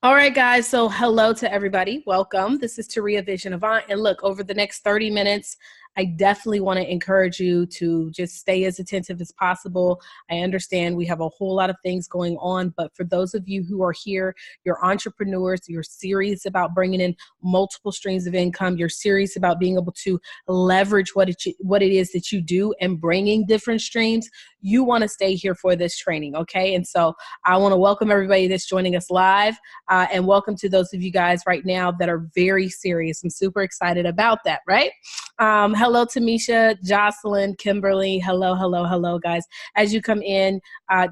All right, guys. So hello to everybody. Welcome. This is Taria Vision Avant. And look, over the next 30 minutes, I definitely want to encourage you to just stay as attentive as possible. I understand we have a whole lot of things going on, but for those of you who are here, you're entrepreneurs, you're serious about bringing in multiple streams of income, you're serious about being able to leverage what it is that you do and bringing different streams, you want to stay here for this training, okay? And so I want to welcome everybody that's joining us live. And welcome to those of you guys right now that are very serious. I'm super excited about that, right? Hello, Tamisha, Jocelyn, Kimberly. Hello, guys. As you come in,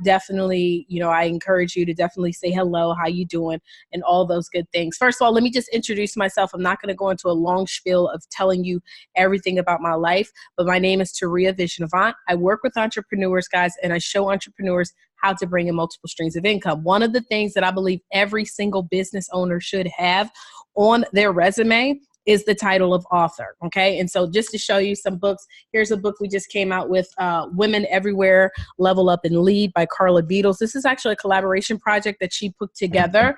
definitely, I encourage you to definitely say hello, how you doing, and all those good things. First of all, let me just introduce myself. I'm not going to go into a long spiel of telling you everything about my life, but my name is Taria Vision Avant. I work with entrepreneurs, guys, and I show entrepreneurs how to bring in multiple streams of income. One of the things that I believe every single business owner should have on their resume is the title of author, okay? And so just to show you some books, here's a book we just came out with, Women Everywhere, Level Up and Lead by Carla Beatles. This is actually a collaboration project that she put together.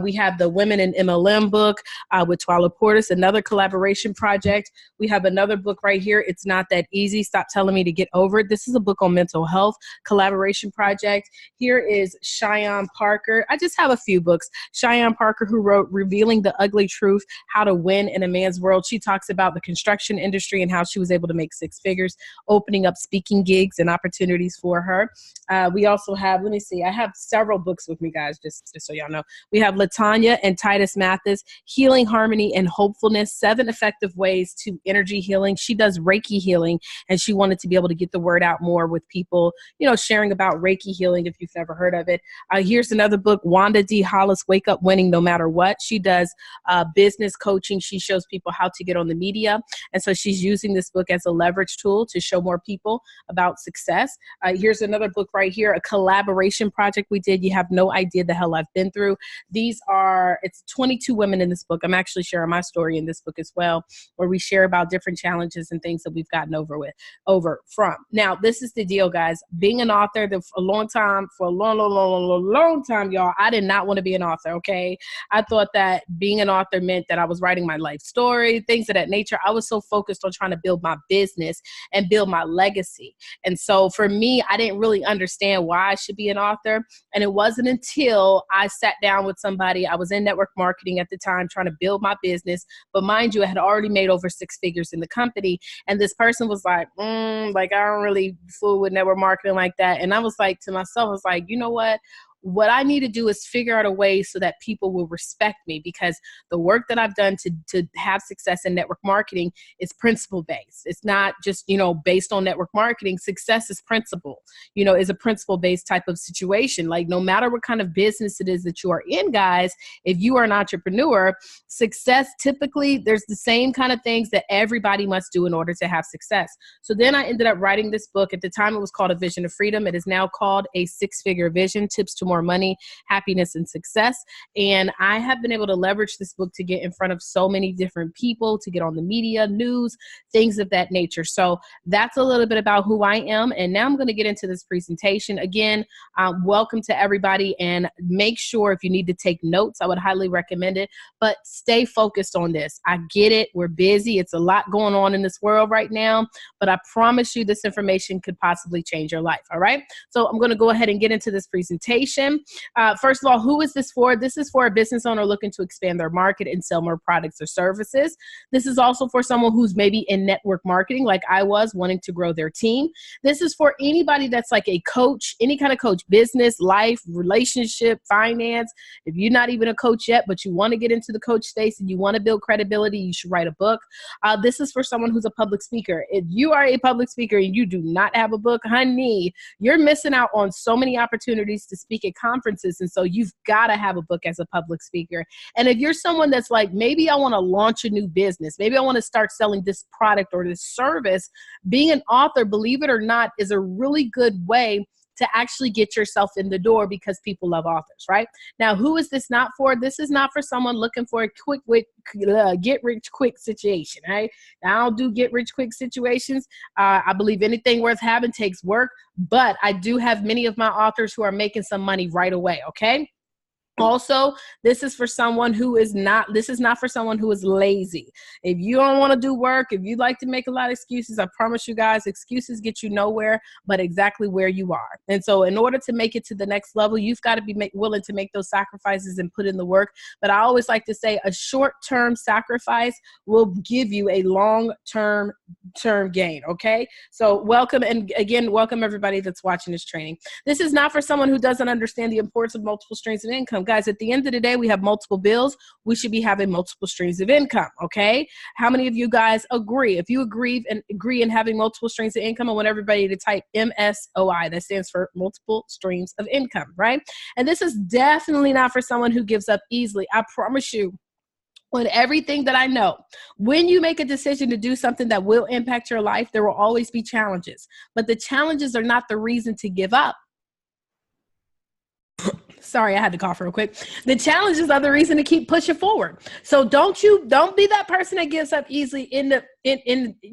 We have the Women in MLM book with Twila Portis, another collaboration project. We have another book right here, It's Not That Easy, Stop Telling Me to Get Over It. This is a book on mental health, collaboration project. Here is Cheyenne Parker. I just have a few books. Cheyenne Parker, who wrote Revealing the Ugly Truth, How to Win in a Man's World. She talks about the construction industry and how she was able to make six figures, opening up speaking gigs and opportunities for her. We also have, let me see, I have several books with me, guys, just so y'all know. We have Latanya and Titus Mathis, Healing, Harmony, and Hopefulness, 7 Effective Ways to Energy Healing. She does Reiki healing, and she wanted to be able to get the word out more with people, sharing about Reiki healing if you've never heard of it. Here's another book, Wanda D. Hollis, Wake Up Winning No Matter What. She does business coaching. She shows people how to get on the media. And so she's using this book as a leverage tool to show more people about success. Here's another book right here, a collaboration project we did. You have no idea the hell I've been through. It's 22 women in this book. I'm actually sharing my story in this book as well, where we share about different challenges and things that we've gotten over from. Now, this is the deal, guys. Being an author for a long time, y'all, I did not want to be an author, okay? I thought that being an author meant that I was writing my life story, things of that nature. I was so focused on trying to build my business and build my legacy. And so for me, I didn't really understand why I should be an author. And it wasn't until I sat down with somebody, I was in network marketing at the time, trying to build my business. But mind you, I had already made over 6 figures in the company. And this person was like, I don't really fool with network marketing like that. And I was like to myself, I was like, you know what I need to do is figure out a way so that people will respect me, because the work that I've done to have success in network marketing is principle based. It's not just, based on network marketing. Success is principle, is a principle based type of situation. Like no matter what kind of business it is that you are in, guys, if you are an entrepreneur, success typically there's the same kind of things that everybody must do in order to have success. So then I ended up writing this book. At the time it was called A Vision of Freedom. It is now called A 6-Figure Vision, Tips to More Money, Happiness, and Success. And I have been able to leverage this book to get in front of so many different people, to get on the media, news, things of that nature. So that's a little bit about who I am. And now I'm going to get into this presentation. Again, welcome to everybody, and make sure if you need to take notes, I would highly recommend it, but stay focused on this. I get it. We're busy. It's a lot going on in this world right now, but I promise you this information could possibly change your life. All right. So I'm going to go ahead and get into this presentation. First of all, who is this for? This is for a business owner looking to expand their market and sell more products or services. This is also for someone who's maybe in network marketing like I was, wanting to grow their team. This is for anybody that's like a coach, any kind of coach, business, life, relationship, finance. If you're not even a coach yet, but you want to get into the coach space and you want to build credibility, you should write a book. This is for someone who's a public speaker. If you are a public speaker and you do not have a book, honey, you're missing out on so many opportunities to speak at conferences. And so you've got to have a book as a public speaker. And if you're someone that's like, maybe I want to launch a new business, maybe I want to start selling this product or this service, being an author, believe it or not, is a really good way to actually get yourself in the door, because people love authors, right? Now, who is this not for? This is not for someone looking for a get rich quick situation, right? Now, I don't do get rich quick situations. I believe anything worth having takes work, but I do have many of my authors who are making some money right away, okay? Also, this is not for someone who is lazy. If you don't want to do work, if you like to make a lot of excuses, I promise you guys, excuses get you nowhere but exactly where you are. And so in order to make it to the next level, you've got to be willing to make those sacrifices and put in the work. But I always like to say a short-term sacrifice will give you a long-term gain. Okay. So welcome. And again, welcome everybody that's watching this training. This is not for someone who doesn't understand the importance of multiple streams of income. Guys, at the end of the day, we have multiple bills. We should be having multiple streams of income, okay? How many of you guys agree? If you agree in having multiple streams of income, I want everybody to type MSOI. That stands for multiple streams of income, right? And this is definitely not for someone who gives up easily. I promise you, with everything that I know, when you make a decision to do something that will impact your life, there will always be challenges. But the challenges are not the reason to give up. Sorry, I had to cough real quick. The challenges are the reason to keep pushing forward. So don't be that person that gives up easily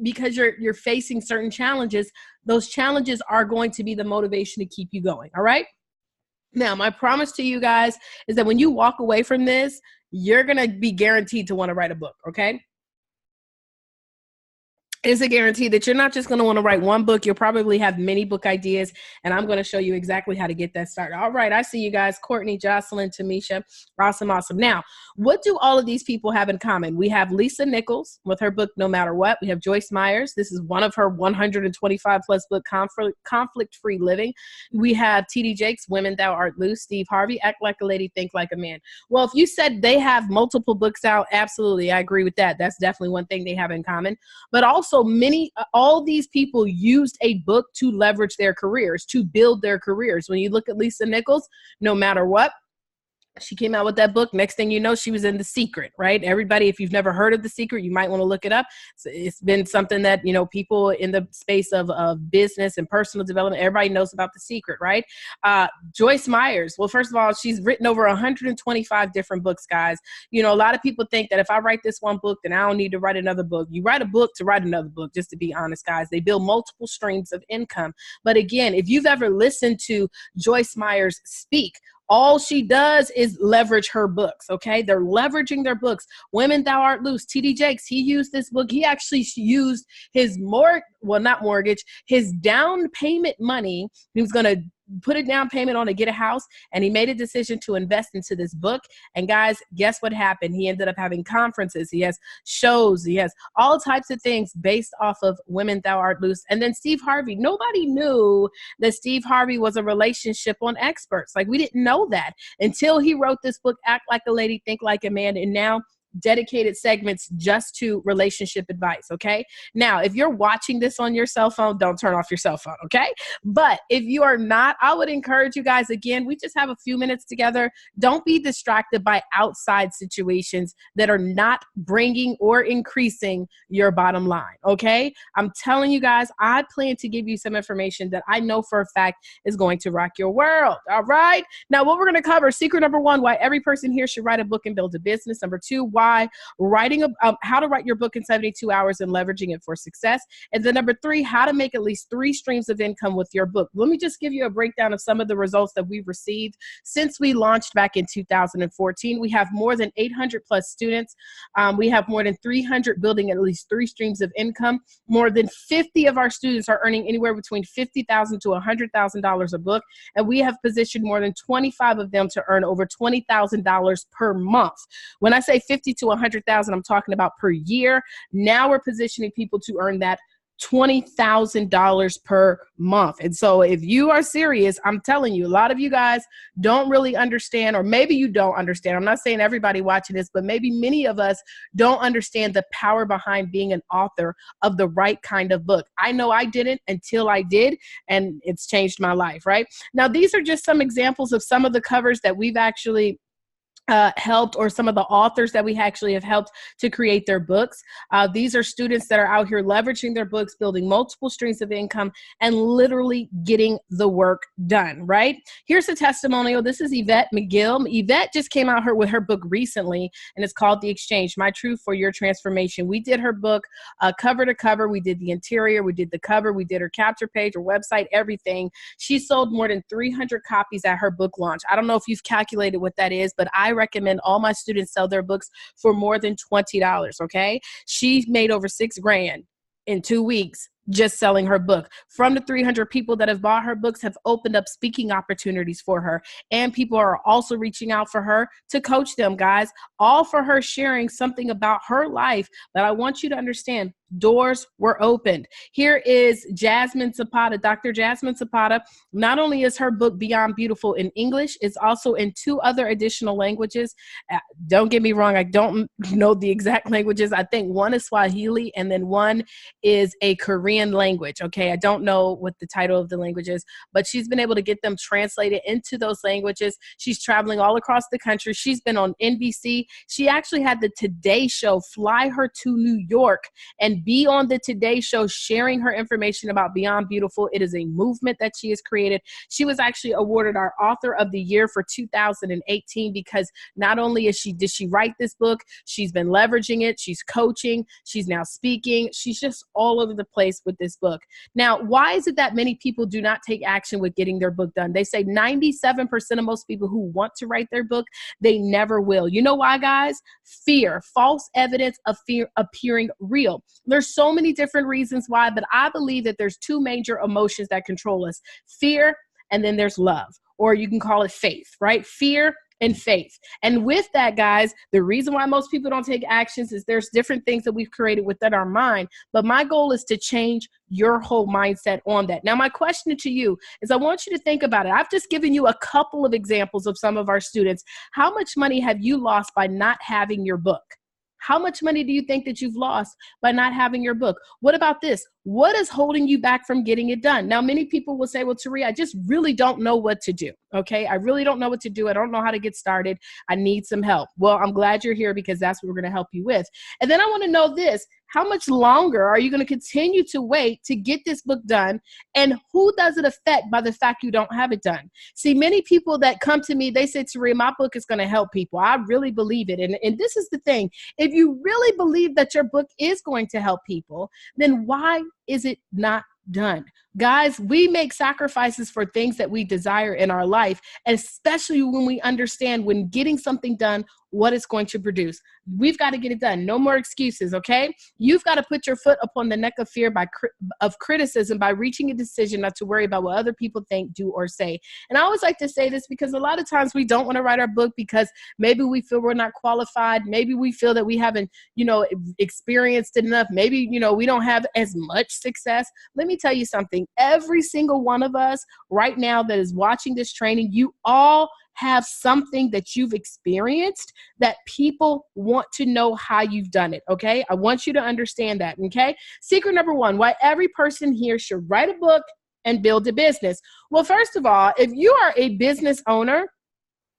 because you're facing certain challenges. Those challenges are going to be the motivation to keep you going. All right. Now, my promise to you guys is that when you walk away from this, you're going to be guaranteed to want to write a book. Okay. It's a guarantee that you're not just going to want to write one book. You'll probably have many book ideas, and I'm going to show you exactly how to get that started. All right, I see you guys, Courtney, Jocelyn, Tamisha. Awesome, awesome. Now, what do all of these people have in common? We have Lisa Nichols with her book, No Matter What. We have Joyce Myers. This is one of her 125 plus book, Conflict-Free Living. We have T.D. Jakes, Women Thou Art Loose. Steve Harvey, Act Like a Lady, Think Like a Man. Well, if you said they have multiple books out, absolutely, I agree with that. That's definitely one thing they have in common. But also, all these people used a book to leverage their careers, to build their careers. When you look at Lisa Nichols, No Matter What, she came out with that book. Next thing you know, she was in The Secret, right? Everybody, if you've never heard of The Secret, you might want to look it up. It's been something that, people in the space of business and personal development, everybody knows about The Secret, right? Joyce Myers. Well, first of all, she's written over 125 different books, guys. A lot of people think that if I write this one book, then I don't need to write another book. You write a book to write another book, just to be honest, guys. They build multiple streams of income. But again, if you've ever listened to Joyce Myers speak, all she does is leverage her books, okay? They're leveraging their books. Women Thou Art Loose. T.D. Jakes, he used this book. He actually used his his down payment money. He was going to put a down payment on to get a house, and he made a decision to invest into this book. And guys, guess what happened? He ended up having conferences. He has shows. He has all types of things based off of Women Thou Art Loose. And then Steve Harvey. Nobody knew that Steve Harvey was a relationship on experts. Like, we didn't know that until he wrote this book, Act Like a Lady, Think Like a Man. And now dedicated segments just to relationship advice, okay? Now, if you're watching this on your cell phone, don't turn off your cell phone, okay? But if you are not, I would encourage you guys, again, we just have a few minutes together. Don't be distracted by outside situations that are not bringing or increasing your bottom line, okay? I'm telling you guys, I plan to give you some information that I know for a fact is going to rock your world, all right? Now, what we're going to cover, secret number 1, why every person here should write a book and build a business. Number 2, why how to write your book in 72 hours and leveraging it for success. And then number 3, how to make at least 3 streams of income with your book. Let me just give you a breakdown of some of the results that we've received since we launched back in 2014. We have more than 800 plus students. We have more than 300 building at least 3 streams of income. More than 50 of our students are earning anywhere between $50,000 to $100,000 a book. And we have positioned more than 25 of them to earn over $20,000 per month. When I say 50 to 100,000, I'm talking about per year. Now we're positioning people to earn that $20,000 per month. And so if you are serious, I'm telling you, a lot of you guys don't really understand, or maybe you don't understand. I'm not saying everybody watching this, but maybe many of us don't understand the power behind being an author of the right kind of book. I know I didn't until I did, and it's changed my life, right? Now, these are just some examples of some of the covers that we've actually helped, or some of the authors that we actually have helped to create their books. These are students that are out here leveraging their books, building multiple streams of income, and literally getting the work done, right? Here's a testimonial. This is Yvette McGill. Yvette just came out with her book recently, and it's called The Exchange, My Truth for Your Transformation. We did her book cover to cover. We did the interior, we did the cover, we did her capture page, her website, everything. She sold more than 300 copies at her book launch. I don't know if you've calculated what that is, but I recommend all my students sell their books for more than $20, okay? She made over $6,000 in 2 weeks just selling her book. From the 300 people that have bought her books have opened up speaking opportunities for her. And people are also reaching out for her to coach them, guys, all for her sharing something about her life. But I want you to understand, doors were opened. Here is Jasmine Zapata, Dr. Jasmine Zapata. Not only is her book Beyond Beautiful in English, it's also in 2 other additional languages. Don't get me wrong, I don't know the exact languages. I think one is Swahili and then one is a Korean language. Okay, I don't know what the title of the language is, but she's been able to get them translated into those languages. She's traveling all across the country. She's been on NBC. She actually had the Today Show fly her to New York and be on the Today Show sharing her information about Beyond Beautiful. It is a movement that she has created. She was actually awarded our Author of the Year for 2018 because not only did she write this book, she's been leveraging it, she's coaching, she's now speaking, she's just all over the place with this book. Now, why is it that many people do not take action with getting their book done? They say 97% of most people who want to write their book, they never will. You know why, guys? Fear, false evidence of fear appearing real. There's so many different reasons why, but I believe that there's 2 major emotions that control us: fear, and then there's love, or you can call it faith, right? Fear and faith. And with that, guys, the reason why most people don't take actions is there's different things that we've created within our mind. But my goal is to change your whole mindset on that. Now, my question to you is I want you to think about it. I've just given you a couple of examples of some of our students. How much money have you lost by not having your book? How much money do you think that you've lost by not having your book? What about this? What is holding you back from getting it done? Now, many people will say, well, Tari, I just really don't know what to do. Okay. I really don't know what to do. I don't know how to get started. I need some help. Well, I'm glad you're here because that's what we're going to help you with. And then I want to know this: how much longer are you going to continue to wait to get this book done? And who does it affect by the fact you don't have it done? See, many people that come to me, they say, Tari, my book is going to help people. I really believe it. And this is the thing. If you really believe that your book is going to help people, then why is it not done? Guys, we make sacrifices for things that we desire in our life, especially when we understand when getting something done, what it's going to produce. We've got to get it done. No more excuses, okay? You've got to put your foot upon the neck of fear of criticism by reaching a decision not to worry about what other people think, do, or say. And I always like to say this because a lot of times we don't want to write our book because maybe we feel we're not qualified. Maybe we feel that we haven't, experienced it enough. Maybe, we don't have as much success. Let me tell you something. Every single one of us right now that is watching this training, you all have something that you've experienced that people want to know how you've done it, okay? I want you to understand that, okay? Secret number 1, why every person here should write a book and build a business. Well, first of all, if you are a business owner,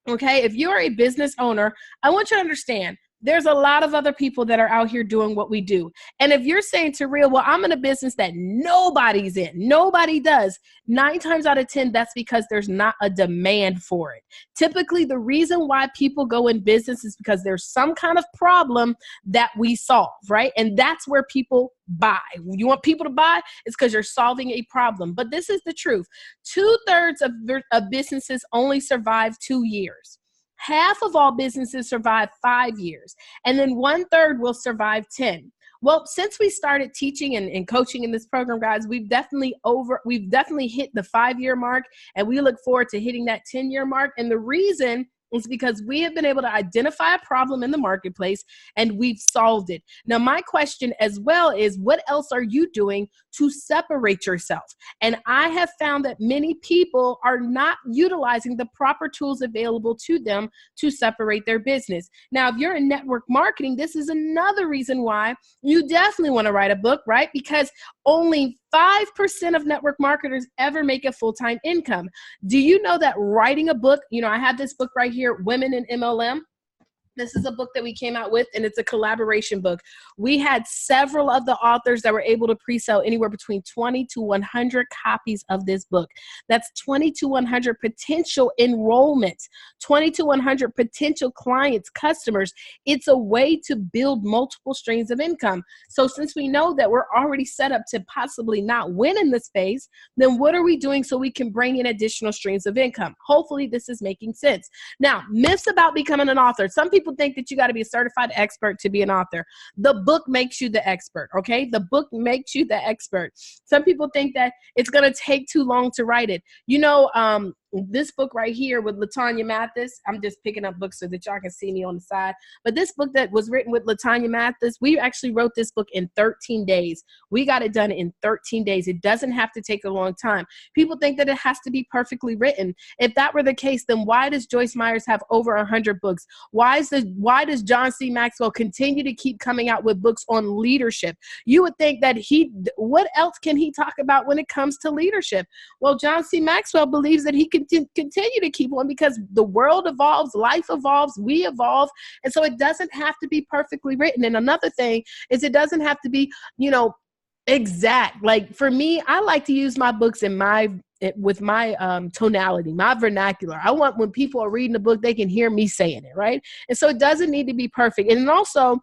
okay, if you are a business owner, I want you to understand there's a lot of other people that are out here doing what we do. And if you're saying to real, well, I'm in a business that nobody's in, nobody does, 9 times out of 10, that's because there's not a demand for it. Typically, the reason why people go in business is because there's some kind of problem that we solve, right? And that's where people buy. You want people to buy? It's because you're solving a problem. But this is the truth. 2/3 of businesses only survive 2 years. Half of all businesses survive 5 years, and then 1/3 will survive 10. Well, since we started teaching and coaching in this program, guys, we've definitely hit the 5-year mark, and we look forward to hitting that 10-year mark. And the reason is because we have been able to identify a problem in the marketplace and we've solved it. Now, my question as well is, what else are you doing to separate yourself? And I have found that many people are not utilizing the proper tools available to them to separate their business. Now, if you're in network marketing, this is another reason why you definitely want to write a book, right? Because only 5% of network marketers ever make a full-time income. Do you know that writing a book, I have this book right here, Women in MLM. This is a book that we came out with, and it's a collaboration book. We had several of the authors that were able to pre-sell anywhere between 20 to 100 copies of this book. That's 20 to 100 potential enrollments, 20 to 100 potential clients, customers. It's a way to build multiple streams of income. So since we know that we're already set up to possibly not win in this space, then what are we doing so we can bring in additional streams of income? Hopefully this is making sense. Now, myths about becoming an author. Some people think that you got to be a certified expert to be an author. The book makes you the expert, okay? The book makes you the expert. Some people think that it's going to take too long to write it. You know, this book right here with LaTanya Mathis, I'm just picking up books so that y'all can see me on the side. But this book that was written with LaTanya Mathis, we actually wrote this book in 13 days. We got it done in 13 days. It doesn't have to take a long time. People think that it has to be perfectly written. If that were the case, then why does Joyce Myers have over 100 books? Why does John C. Maxwell continue to keep coming out with books on leadership? You would think that what else can he talk about when it comes to leadership? Well, John C. Maxwell believes that he can continue to keep on because the world evolves, life evolves, we evolve. And so it doesn't have to be perfectly written. And another thing is it doesn't have to be, exact. Like for me, I like to use my books with my tonality, my vernacular. I want when people are reading the book, they can hear me saying it, right? And so it doesn't need to be perfect. And also,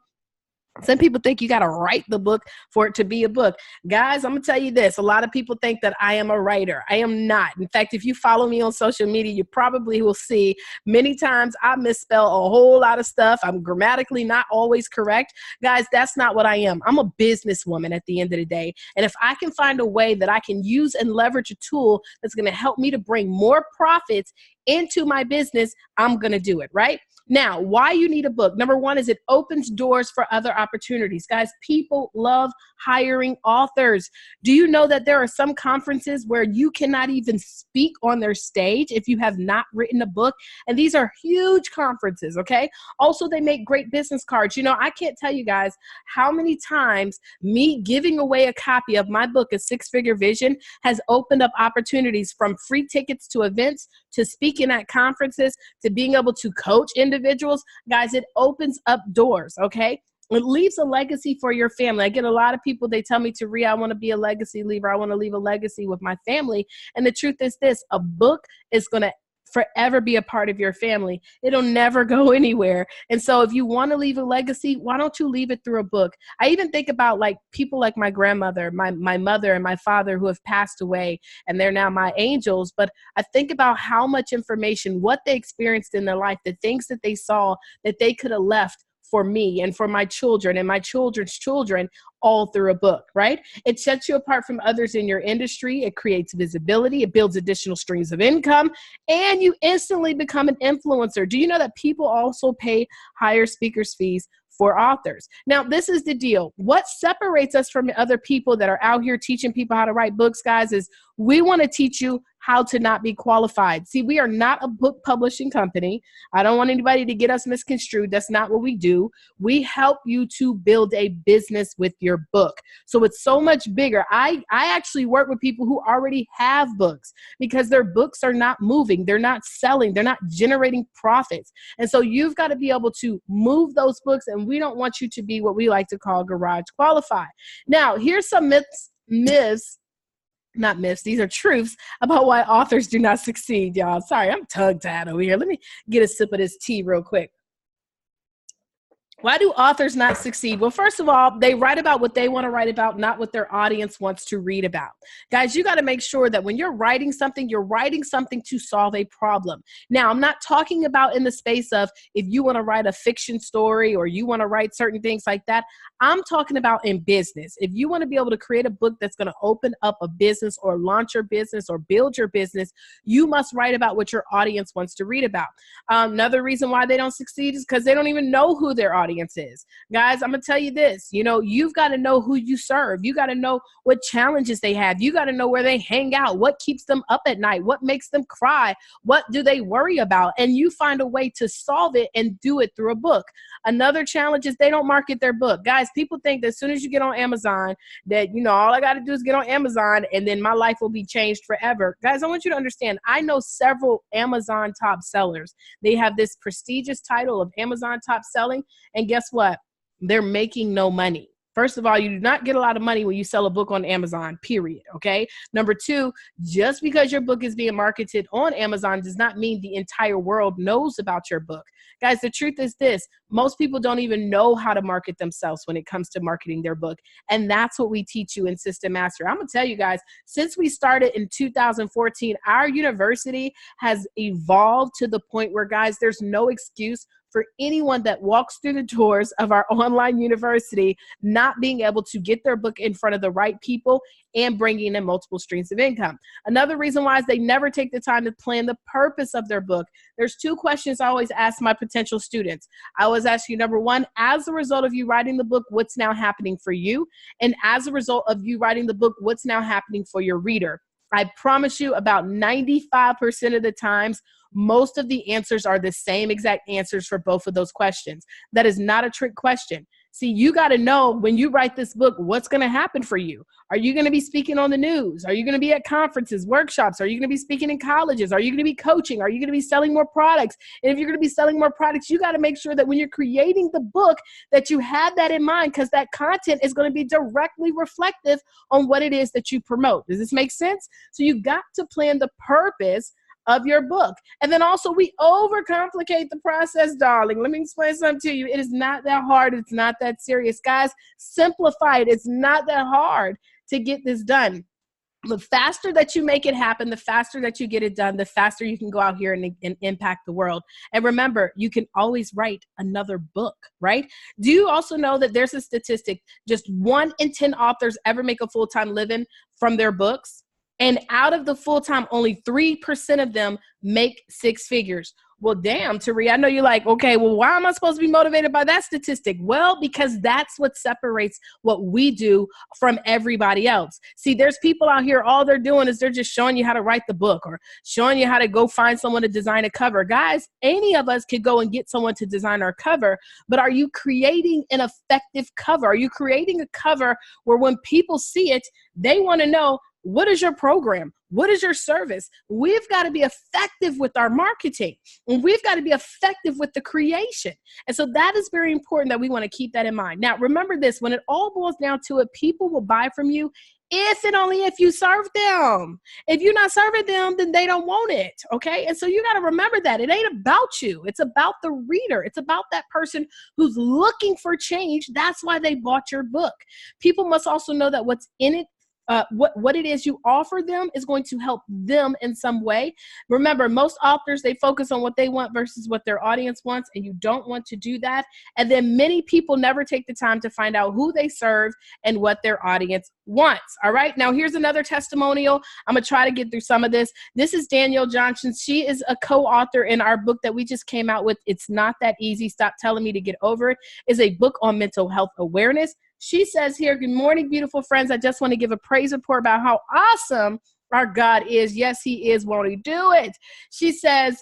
some people think you got to write the book for it to be a book. Guys, I'm going to tell you this. A lot of people think that I am a writer. I am not. In fact, if you follow me on social media, you probably will see many times I misspell a whole lot of stuff. I'm grammatically not always correct. Guys, that's not what I am. I'm a businesswoman at the end of the day. And if I can find a way that I can use and leverage a tool that's going to help me to bring more profits into my business, I'm going to do it, right? Now, why you need a book? Number one is it opens doors for other opportunities. Guys, people love hiring authors. Do you know that there are some conferences where you cannot even speak on their stage if you have not written a book? And these are huge conferences, okay? Also, they make great business cards. I can't tell you guys how many times me giving away a copy of my book, A Six-Figure Vision, has opened up opportunities from free tickets to events, to speaking at conferences, to being able to coach individuals. Guys, it opens up doors, okay? It leaves a legacy for your family. I get a lot of people, they tell me, Taria, I want to be a legacy leaver. I want to leave a legacy with my family. And the truth is this, a book is going to forever be a part of your family. It'll never go anywhere. And so if you want to leave a legacy, why don't you leave it through a book? I even think about like people like my grandmother, my mother and my father who have passed away, and they're now my angels. But I think about how much information, what they experienced in their life, the things that they saw that they could have left for me and for my children and my children's children, all through a book, right? It sets you apart from others in your industry. It creates visibility. It builds additional streams of income, and you instantly become an influencer. Do you know that people also pay higher speakers fees for authors? Now, this is the deal. What separates us from other people that are out here teaching people how to write books, guys, is we want to teach you how to not be qualified. See, we are not a book publishing company. I don't want anybody to get us misconstrued. That's not what we do. We help you to build a business with your book. So it's so much bigger. I actually work with people who already have books because their books are not moving. They're not selling. They're not generating profits. And so you've got to be able to move those books, and we don't want you to be what we like to call garage qualified. Now, here's some not myths, these are truths about why authors do not succeed, y'all. Sorry, I'm tongue-tied over here. Let me get a sip of this tea real quick. Why do authors not succeed? Well, first of all, they write about what they want to write about, not what their audience wants to read about. Guys, you got to make sure that when you're writing something to solve a problem. Now, I'm not talking about in the space of if you want to write a fiction story or you want to write certain things like that. I'm talking about in business. If you want to be able to create a book that's going to open up a business or launch your business or build your business, you must write about what your audience wants to read about. Another reason why they don't succeed is because they don't even know who their audience audience is. Guys, I'm going to tell you this, you know, you've got to know who you serve. You got to know what challenges they have. You got to know where they hang out, what keeps them up at night, what makes them cry, what do they worry about, and you find a way to solve it and do it through a book. Another challenge is they don't market their book. Guys, people think that as soon as you get on Amazon that, you know, all I got to do is get on Amazon and then my life will be changed forever. Guys, I want you to understand, I know several Amazon top sellers. They have this prestigious title of Amazon top selling, and guess what? They're making no money. First of all, you do not get a lot of money when you sell a book on Amazon, period, okay? Number two, just because your book is being marketed on Amazon does not mean the entire world knows about your book. Guys, the truth is this, most people don't even know how to market themselves when it comes to marketing their book, and that's what we teach you in System Master. I'm gonna tell you guys, since we started in 2014, our university has evolved to the point where, guys, there's no excuse for anyone that walks through the doors of our online university not being able to get their book in front of the right people and bringing in multiple streams of income. Another reason why is they never take the time to plan the purpose of their book. There's two questions I always ask my potential students. I always ask you, number one, as a result of you writing the book, what's now happening for you? And as a result of you writing the book, what's now happening for your reader? I promise you about 95% of the times, most of the answers are the same exact answers for both of those questions. That is not a trick question. See, you got to know when you write this book, what's going to happen for you. Are you going to be speaking on the news? Are you going to be at conferences, workshops? Are you going to be speaking in colleges? Are you going to be coaching? Are you going to be selling more products? And if you're going to be selling more products, you got to make sure that when you're creating the book that you have that in mind, because that content is going to be directly reflective on what it is that you promote. Does this make sense? So you got to plan the purpose of your book. And then also we overcomplicate the process, darling. Let me explain something to you. It is not that hard. It's not that serious. Guys, simplify it. It's not that hard to get this done. The faster that you make it happen, the faster that you get it done, the faster you can go out here and impact the world. And remember, you can always write another book, right? Do you also know that there's a statistic, just 1 in 10 authors ever make a full-time living from their books? And out of the full-time, only 3% of them make 6 figures. Well, damn, Tari, I know you're like, okay, well, why am I supposed to be motivated by that statistic? Well, because that's what separates what we do from everybody else. See, there's people out here, all they're doing is they're just showing you how to write the book or showing you how to go find someone to design a cover. Guys, any of us could go and get someone to design our cover, but are you creating an effective cover? Are you creating a cover where when people see it, they want to know, what is your program? What is your service? We've got to be effective with our marketing, and we've got to be effective with the creation. And so that is very important that we want to keep that in mind. Now, remember this, when it all boils down to it, people will buy from you if and only if you serve them. If you're not serving them, then they don't want it, okay? And so you got to remember that. It ain't about you. It's about the reader. It's about that person who's looking for change. That's why they bought your book. People must also know that what's in it, what it is you offer them is going to help them in some way. Remember, most authors, they focus on what they want versus what their audience wants, and you don't want to do that. And then many people never take the time to find out who they serve and what their audience wants. All right, now here's another testimonial. I'm gonna try to get through some of this. This is Danielle Johnson. She is a co-author in our book that we just came out with. It's Not That Easy. Stop Telling Me to Get Over It. Is a book on mental health awareness. She says here, good morning, beautiful friends. I just want to give a praise report about how awesome our God is. Yes, he is. Won't he do it? She says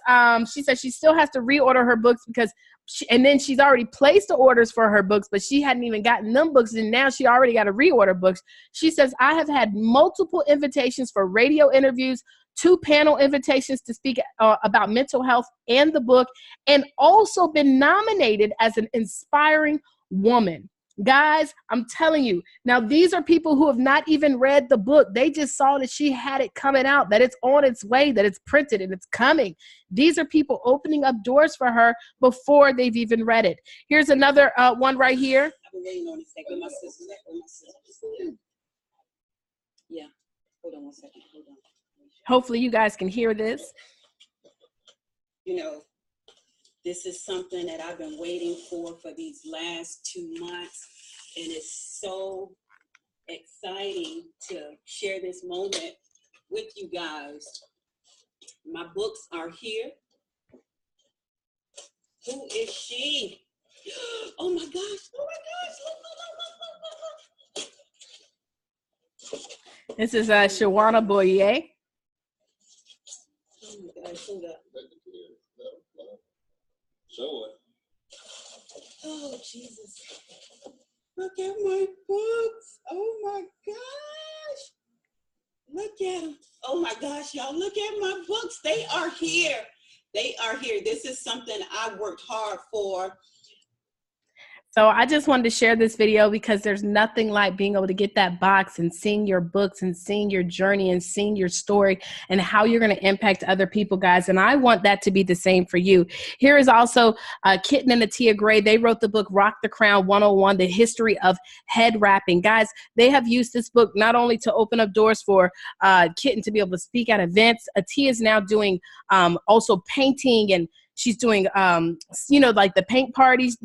she still has to reorder her books because and then she's already placed the orders for her books, but she hadn't even gotten them books, and now she already got to reorder books. She says, I have had multiple invitations for radio interviews, 2 panel invitations to speak about mental health and the book, and also been nominated as an inspiring woman. Guys, I'm telling you, now these are people who have not even read the book. They just saw that she had it coming out, that it's on its way, that it's printed and it's coming. These are people opening up doors for her before they've even read it. Here's another one right here. I've been waiting on this thing with my sister. Yeah, hold on one second. Hold on. Hopefully you guys can hear this. You know, this is something that I've been waiting for these last 2 months, and it's so exciting to share this moment with you guys. My books are here. Who is she? Oh my gosh. Oh my gosh. Look, look, look, look, look. This is Shawana Boyer. Oh my gosh. Hold up. Show it. Oh, Jesus. Look at my books. Oh my gosh. Look at them. Oh my gosh, y'all. Look at my books. They are here. They are here. This is something I worked hard for. So I just wanted to share this video because there's nothing like being able to get that box and seeing your books and seeing your journey and seeing your story and how you're going to impact other people, guys. And I want that to be the same for you. Here is also Kitten and Atia Gray. They wrote the book Rock the Crown 101, The History of Head Wrapping. Guys, they have used this book not only to open up doors for Kitten to be able to speak at events. Atia is now doing also painting, and she's doing, like the paint parties.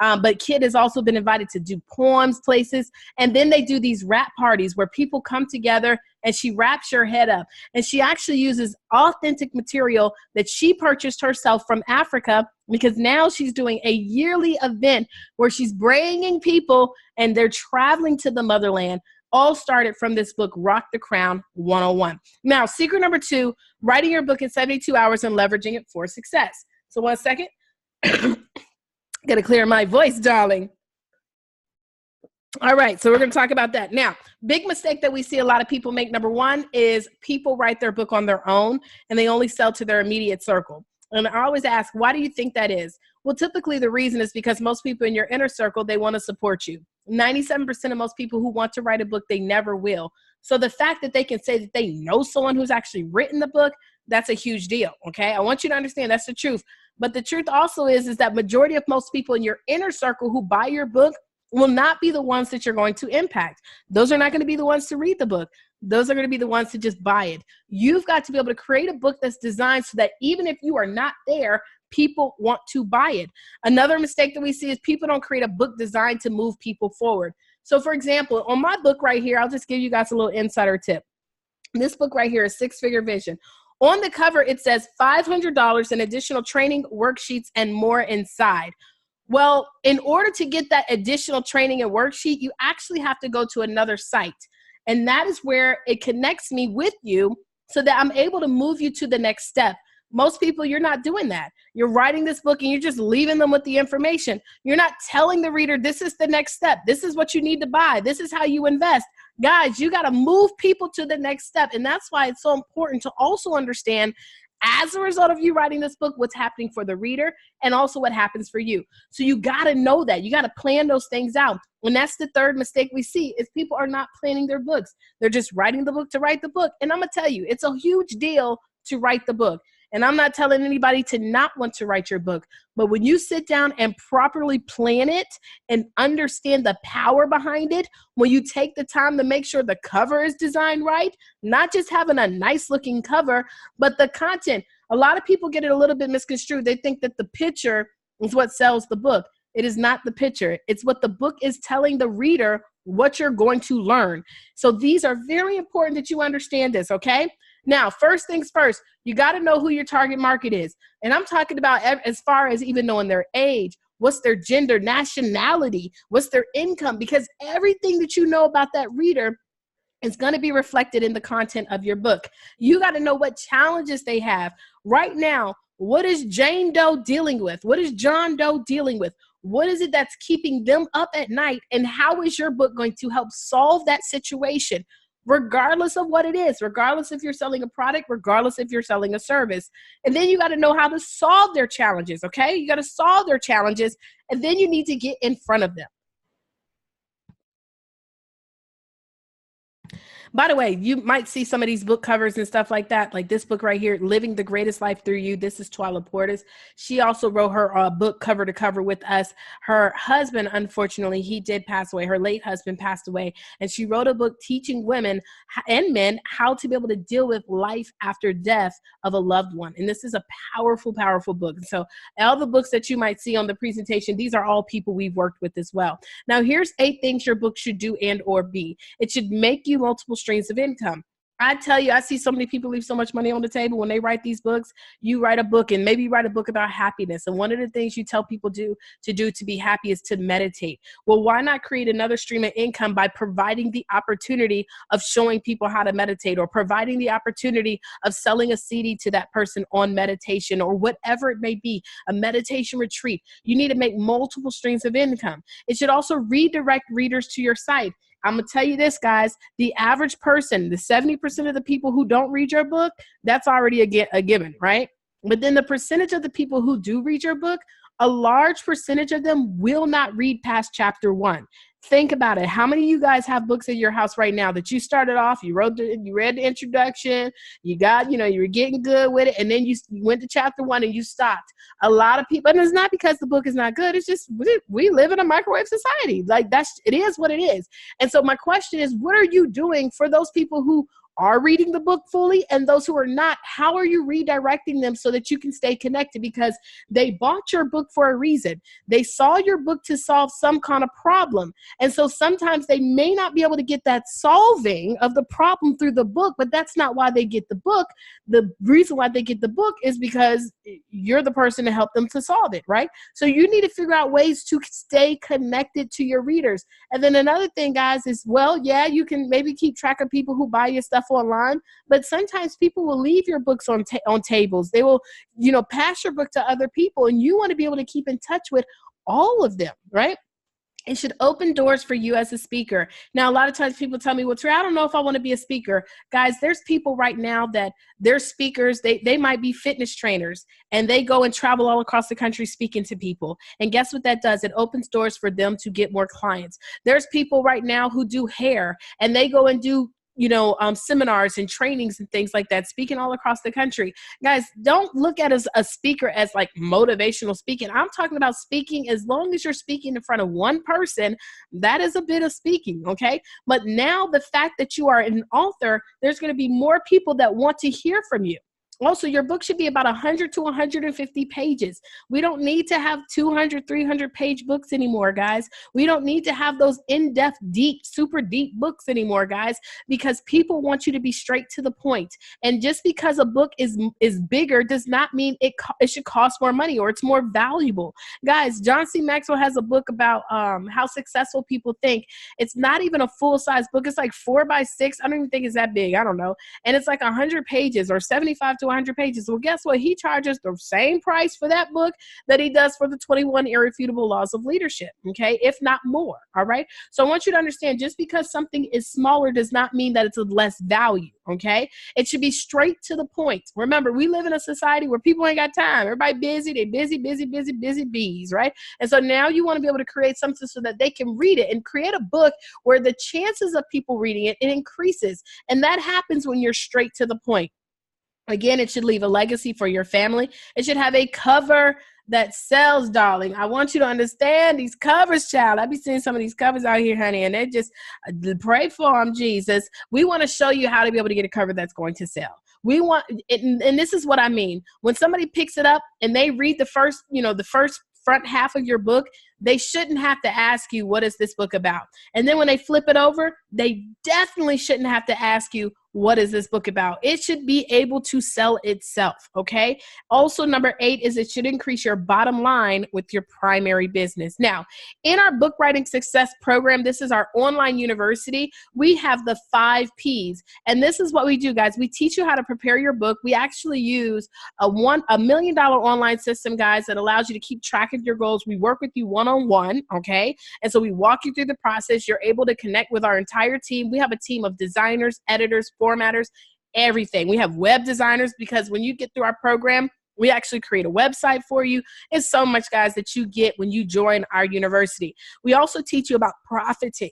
But Kit has also been invited to do poems places. And then they do these wrap parties where people come together and she wraps your head up. And she actually uses authentic material that she purchased herself from Africa, because now she's doing a yearly event where she's bringing people and they're traveling to the motherland. All started from this book, Rock the Crown 101. Now, secret number 2, writing your book in 72 hours and leveraging it for success. So 1 second. Got to clear my voice, darling. All right, so we're going to talk about that. Now, big mistake that we see a lot of people make, number 1, is people write their book on their own and they only sell to their immediate circle. And I always ask, why do you think that is? Well, typically the reason is because most people in your inner circle, they want to support you. 97% of most people who want to write a book, they never will. So the fact that they can say that they know someone who's actually written the book, that's a huge deal, okay? I want you to understand that's the truth. But the truth also is that majority of most people in your inner circle who buy your book will not be the ones that you're going to impact. Those are not going to be the ones to read the book. Those are going to be the ones to just buy it. You've got to be able to create a book that's designed so that even if you are not there, people want to buy it. Another mistake that we see is people don't create a book designed to move people forward. So for example, on my book right here, I'll just give you guys a little insider tip. This book right here is Six Figure Vision. On the cover, it says $500 in additional training, worksheets, and more inside. Well, in order to get that additional training and worksheet, you actually have to go to another site. And that is where it connects me with you so that I'm able to move you to the next step. Most people, you're not doing that. You're writing this book and you're just leaving them with the information. You're not telling the reader, this is the next step. This is what you need to buy. This is how you invest. Guys, you got to move people to the next step. And that's why it's so important to also understand, as a result of you writing this book, what's happening for the reader and also what happens for you. So you got to know that. You got to plan those things out. And that's the third mistake we see is people are not planning their books. They're just writing the book to write the book. And I'm going to tell you, it's a huge deal to write the book. And I'm not telling anybody to not want to write your book. But when you sit down and properly plan it and understand the power behind it, when you take the time to make sure the cover is designed right, not just having a nice looking cover, but the content. A lot of people get it a little bit misconstrued. They think that the picture is what sells the book. It is not the picture. It's what the book is telling the reader what you're going to learn. So these are very important that you understand this, okay? Now, first things first, you got to know who your target market is. And I'm talking about as far as even knowing their age, what's their gender, nationality, what's their income, because everything that you know about that reader is going to be reflected in the content of your book. You got to know what challenges they have. Right now, what is Jane Doe dealing with? What is John Doe dealing with? What is it that's keeping them up at night? And how is your book going to help solve that situation? Regardless of what it is, regardless if you're selling a product, regardless if you're selling a service. And then you got to know how to solve their challenges, okay? You got to solve their challenges, and then you need to get in front of them. By the way, you might see some of these book covers and stuff like that, like this book right here, Living the Greatest Life Through You. This is Twyla Portis. She also wrote her book cover to cover with us. Her husband, unfortunately, he did pass away. Her late husband passed away. And she wrote a book teaching women and men how to be able to deal with life after death of a loved one. And this is a powerful, powerful book. And so all the books that you might see on the presentation, these are all people we've worked with as well. Now, here's 8 things your book should do and or be. It should make you multiple streams of income. I tell you, I see so many people leave so much money on the table when they write these books. You write a book and maybe you write a book about happiness. And one of the things you tell people to be happy is to meditate. Well, why not create another stream of income by providing the opportunity of showing people how to meditate, or providing the opportunity of selling a CD to that person on meditation, or whatever it may be, a meditation retreat. You need to make multiple streams of income. It should also redirect readers to your site. I'm going to tell you this, guys, the average person, the 70% of the people who don't read your book, that's already a given, right? But then the percentage of the people who do read your book, a large percentage of them will not read past chapter 1. Think about it. How many of you guys have books in your house right now that you started off, you read the introduction, you were getting good with it, and then you went to chapter 1 and you stopped? A lot of people, and it's not because the book is not good. It's just we live in a microwave society. Like, it is what it is. And so my question is, what are you doing for those people who are reading the book fully, and those who are not? How are you redirecting them so that you can stay connected? Because they bought your book for a reason. They saw your book to solve some kind of problem. And so sometimes they may not be able to get that solving of the problem through the book, but that's not why they get the book. The reason why they get the book is because you're the person to help them to solve it, right? So you need to figure out ways to stay connected to your readers. And then another thing, guys, is, well, yeah, you can maybe keep track of people who buy your stuff online, but sometimes people will leave your books on tables. They will, pass your book to other people, and you want to be able to keep in touch with all of them, right? It should open doors for you as a speaker. Now, a lot of times people tell me, well, Trey, I don't know if I want to be a speaker. Guys, there's people right now that they're speakers. They might be fitness trainers, and they go and travel all across the country speaking to people. And guess what that does? It opens doors for them to get more clients. There's people right now who do hair, and they go and do seminars and trainings and things like that, speaking all across the country. Guys, don't look at a speaker as like motivational speaking. I'm talking about speaking. As long as you're speaking in front of one person, that is a bit of speaking, okay? But now the fact that you are an author, there's going to be more people that want to hear from you. Also, your book should be about 100 to 150 pages. We don't need to have 200, 300 page books anymore, guys. We don't need to have those in-depth, deep, super deep books anymore, guys, because people want you to be straight to the point. And just because a book is bigger does not mean it should cost more money or it's more valuable. Guys, John C. Maxwell has a book about how successful people think. It's not even a full-size book. It's like 4x6. I don't even think it's that big. I don't know. And it's like 100 pages or 75 to 100 pages. Well, guess what? He charges the same price for that book that he does for the 21 Irrefutable Laws of Leadership, okay? If not more, all right? So I want you to understand, just because something is smaller does not mean that it's of less value, okay? It should be straight to the point. Remember, we live in a society where people ain't got time. Everybody busy. They busy bees, right? And so now you want to be able to create something so that they can read it, and create a book where the chances of people reading it increases. And that happens when you're straight to the point. Again, it should leave a legacy for your family. It should have a cover that sells, darling. I want you to understand these covers, child. I be seeing some of these covers out here, honey, and they just pray for them, Jesus. We want to show you how to be able to get a cover that's going to sell. We want, and this is what I mean. When somebody picks it up and they read the first front half of your book, they shouldn't have to ask you, what is this book about? And then when they flip it over, they definitely shouldn't have to ask you, what is this book about? It should be able to sell itself, okay? Also, number 8 is it should increase your bottom line with your primary business. Now, in our book writing success program, this is our online university, we have the 5 Ps. And this is what we do, guys. We teach you how to prepare your book. We actually use a $1 million online system, guys, that allows you to keep track of your goals. We work with you one-on-one, okay? And so we walk you through the process. You're able to connect with our entire team. We have a team of designers, editors, formatters, everything. We have web designers, because when you get through our program, we actually create a website for you. It's so much, guys, that you get when you join our university. We also teach you about profiting,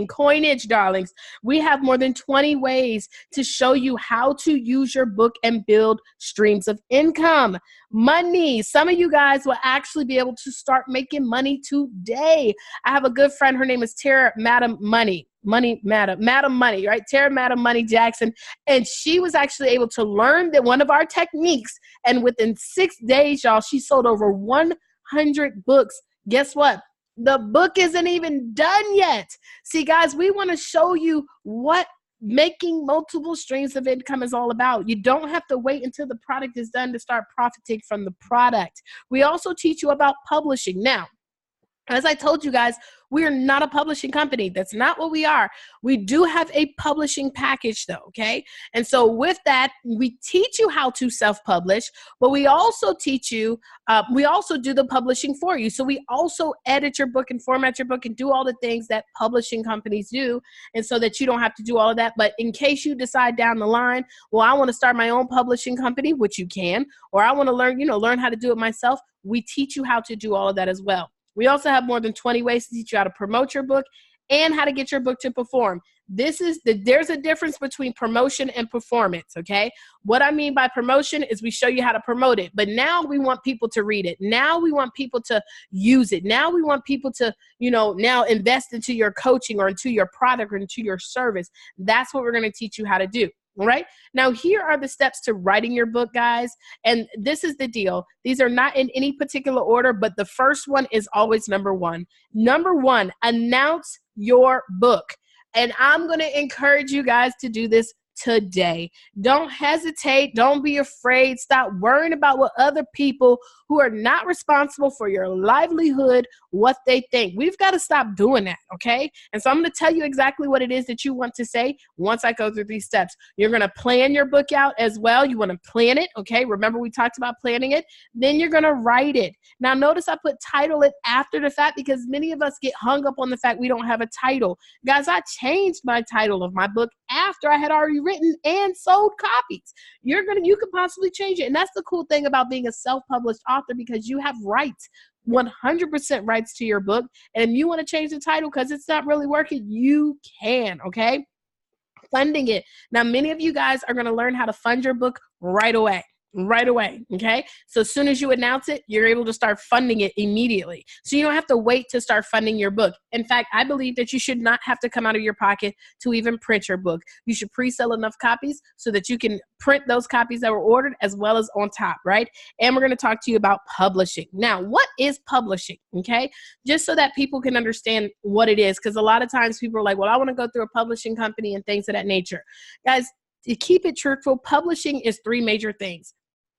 coinage, darlings. We have more than 20 ways to show you how to use your book and build streams of income. Money. Some of you guys will actually be able to start making money today. I have a good friend. Her name is Tara Madam Money, right? Tara Madam Money Jackson. And she was actually able to learn that one of our techniques. And within 6 days, y'all, she sold over 100 books. Guess what? The book isn't even done yet. See, guys, we want to show you what making multiple streams of income is all about. You don't have to wait until the product is done to start profiting from the product. We also teach you about publishing. Now, as I told you guys, we are not a publishing company. That's not what we are. We do have a publishing package though, okay? And so with that, we teach you how to self-publish, but we also teach you, we also do the publishing for you. So we also edit your book and format your book and do all the things that publishing companies do, and so that you don't have to do all of that. But in case you decide down the line, well, I want to start my own publishing company, which you can, or I want to learn how to do it myself, we teach you how to do all of that as well. We also have more than 20 ways to teach you how to promote your book and how to get your book to perform. There's a difference between promotion and performance, okay? What I mean by promotion is we show you how to promote it, but now we want people to read it. Now we want people to use it. Now we want people to, now invest into your coaching or into your product or into your service. That's what we're going to teach you how to do. All right. Now, here are the steps to writing your book, guys. And this is the deal. These are not in any particular order, but the first one is always number one. Number one, announce your book. And I'm going to encourage you guys to do this today. Don't hesitate. Don't be afraid. Stop worrying about what other people who are not responsible for your livelihood, what they think. We've got to stop doing that, okay? And so I'm going to tell you exactly what it is that you want to say once I go through these steps. You're going to plan your book out as well. You want to plan it, okay? Remember we talked about planning it. Then you're going to write it. Now notice I put title it after the fact because many of us get hung up on the fact we don't have a title. Guys, I changed my title of my book after I had already written and sold copies. You could possibly change it. And that's the cool thing about being a self-published author, because you have rights, 100% rights to your book. And if you want to change the title because it's not really working, you can, okay? Funding it. Now, many of you guys are going to learn how to fund your book right away. Okay? So as soon as you announce it, you're able to start funding it immediately. So you don't have to wait to start funding your book. In fact, I believe that you should not have to come out of your pocket to even print your book. You should pre-sell enough copies so that you can print those copies that were ordered as well as on top, right? And we're going to talk to you about publishing. Now, what is publishing? Okay? Just so that people can understand what it is, because a lot of times people are like, well, I want to go through a publishing company and things of that nature. Guys, to keep it truthful, publishing is three major things: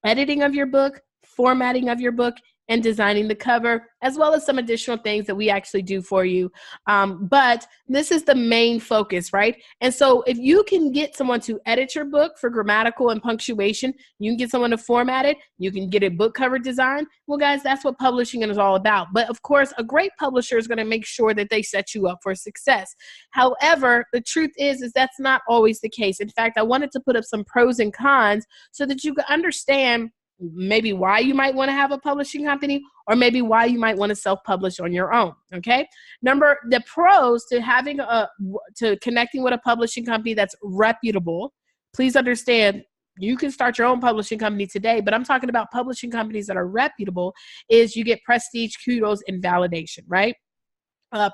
editing of your book, formatting of your book, and designing the cover, as well as some additional things that we actually do for you. But this is the main focus, right? And so if you can get someone to edit your book for grammatical and punctuation, you can get someone to format it, you can get a book cover design. Well, guys, that's what publishing is all about. But of course, a great publisher is going to make sure that they set you up for success. However, the truth is that's not always the case. In fact, I wanted to put up some pros and cons so that you can understand maybe why you might want to have a publishing company, or maybe why you might want to self-publish on your own. Okay. The pros to connecting with a publishing company that's reputable. Please understand, you can start your own publishing company today, but I'm talking about publishing companies that are reputable. Is you get prestige, kudos, and validation, right?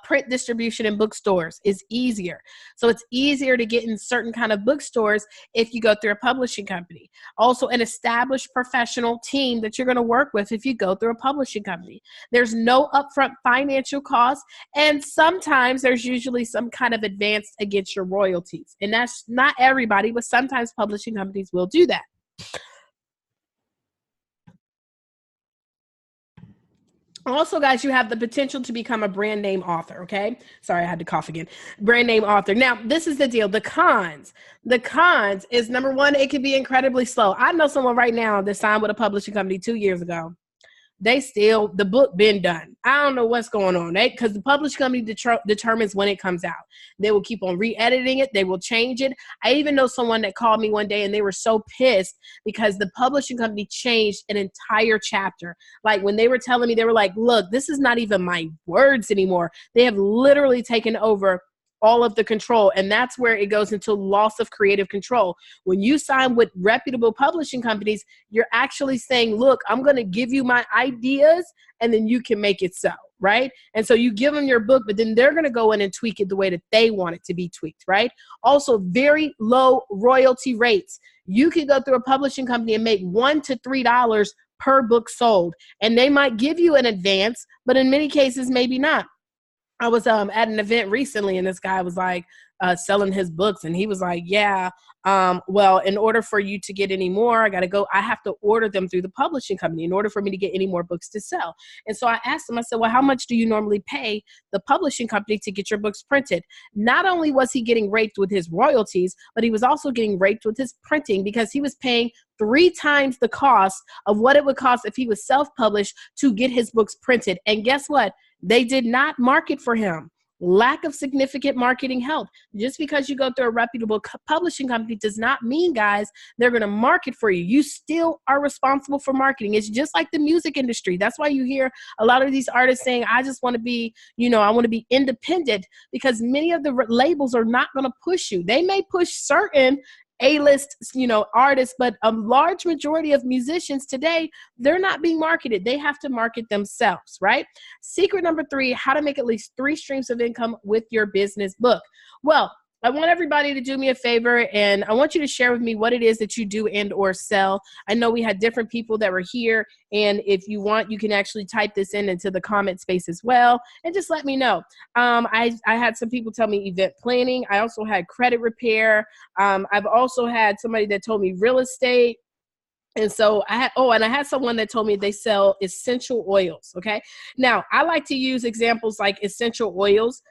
Print distribution in bookstores is easier. So it's easier to get in certain kind of bookstores if you go through a publishing company. Also, an established professional team that you're going to work with if you go through a publishing company. There's no upfront financial costs, and sometimes there's usually some kind of advance against your royalties. And that's not everybody, but sometimes publishing companies will do that. Also, guys, you have the potential to become a brand name author, okay? Sorry, I had to cough again. Brand name author. Now, this is the deal. The cons. The cons is, number one, it could be incredibly slow. I know someone right now that signed with a publishing company 2 years ago. The book been done. I don't know what's going on, because the publishing company determines when it comes out. They will keep on re-editing it. They will change it. I even know someone that called me one day and they were so pissed because the publishing company changed an entire chapter. Like when they were telling me, they were like, look, this is not even my words anymore. They have literally taken over all of the control. And that's where it goes into loss of creative control. When you sign with reputable publishing companies, you're actually saying, look, I'm going to give you my ideas and then you can make it so, right? And so you give them your book, but then they're going to go in and tweak it the way that they want it to be tweaked, right? Also, very low royalty rates. You can go through a publishing company and make $1 to $3 per book sold. And they might give you an advance, but in many cases, maybe not. I was at an event recently, and this guy was like selling his books, and he was like, "Yeah, well, in order for you to get any more, I have to order them through the publishing company in order for me to get any more books to sell." And so I asked him, I said, "Well, how much do you normally pay the publishing company to get your books printed?" Not only was he getting raped with his royalties, but he was also getting raped with his printing, because he was paying 3 times the cost of what it would cost if he was self-published to get his books printed. And guess what? They did not market for him. Lack of significant marketing help. Just because you go through a reputable publishing company does not mean, guys, they're going to market for you. You still are responsible for marketing. It's just like the music industry. That's why you hear a lot of these artists saying, I just want to be, I want to be independent, because many of the labels are not going to push you. They may push certain A-list, artists, but a large majority of musicians today, they're not being marketed. They have to market themselves, right? Secret number 3, how to make at least 3 streams of income with your business book. Well, I want everybody to do me a favor, and I want you to share with me what it is that you do and or sell. I know we had different people that were here, and if you want, you can actually type this into the comment space as well, and just let me know. I had some people tell me event planning. I also had credit repair. I've also had somebody that told me real estate. And so I had someone that told me they sell essential oils. Okay. Now, I like to use examples like essential oils.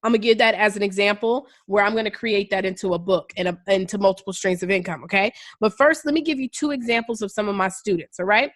I'm going to give that as an example where I'm going to create that into a book and into multiple streams of income. Okay. But first, let me give you 2 examples of some of my students. All right.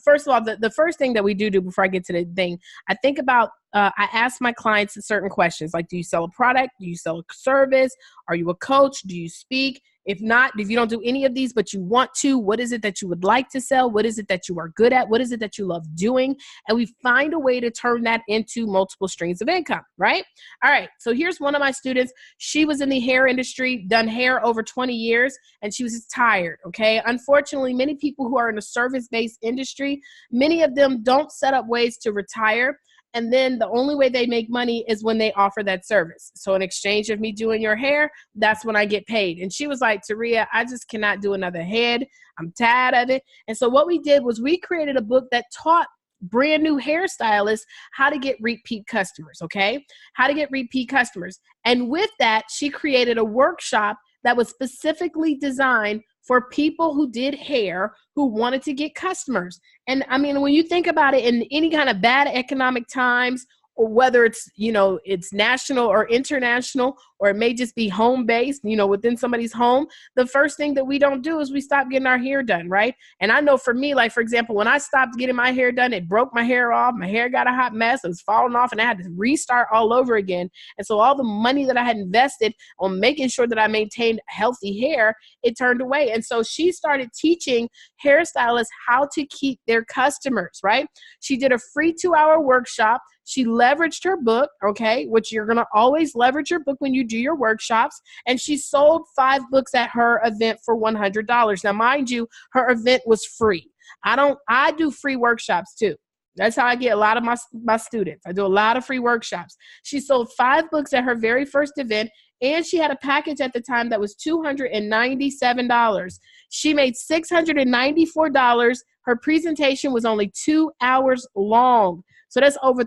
First of all, the first thing that we do before I get to the thing, I think about, I ask my clients certain questions like, do you sell a product? Do you sell a service? Are you a coach? Do you speak? If not, if you don't do any of these, but you want to, what is it that you would like to sell? What is it that you are good at? What is it that you love doing? And we find a way to turn that into multiple streams of income, right? All right. So here's one of my students. She was in the hair industry, done hair over 20 years, and she was just tired. Okay. Unfortunately, many people who are in a service-based industry, many of them don't set up ways to retire. And then the only way they make money is when they offer that service. So in exchange of me doing your hair, that's when I get paid. And she was like, Taria, I just cannot do another head. I'm tired of it. And so what we did was we created a book that taught brand new hairstylists how to get repeat customers, okay? How to get repeat customers. And with that, she created a workshop that was specifically designed for people who did hair who wanted to get customers. And I mean, when you think about it, in any kind of bad economic times, or whether it's, it's national or international, or it may just be home-based, within somebody's home, the first thing that we don't do is we stop getting our hair done, right? And I know for me, like, for example, when I stopped getting my hair done, it broke my hair off. My hair got a hot mess. It was falling off, and I had to restart all over again. And so all the money that I had invested on making sure that I maintained healthy hair, it turned away. And so she started teaching hairstylists how to keep their customers, right? She did a free 2-hour workshop. She leveraged her book, okay, which you're going to always leverage your book when you do your workshops. And she sold 5 books at her event for $100. Now, mind you, her event was free. I do free workshops too. That's how I get a lot of my students. I do a lot of free workshops. She sold 5 books at her very first event, and she had a package at the time that was $297. She made $694. Her presentation was only 2 hours long. So that's over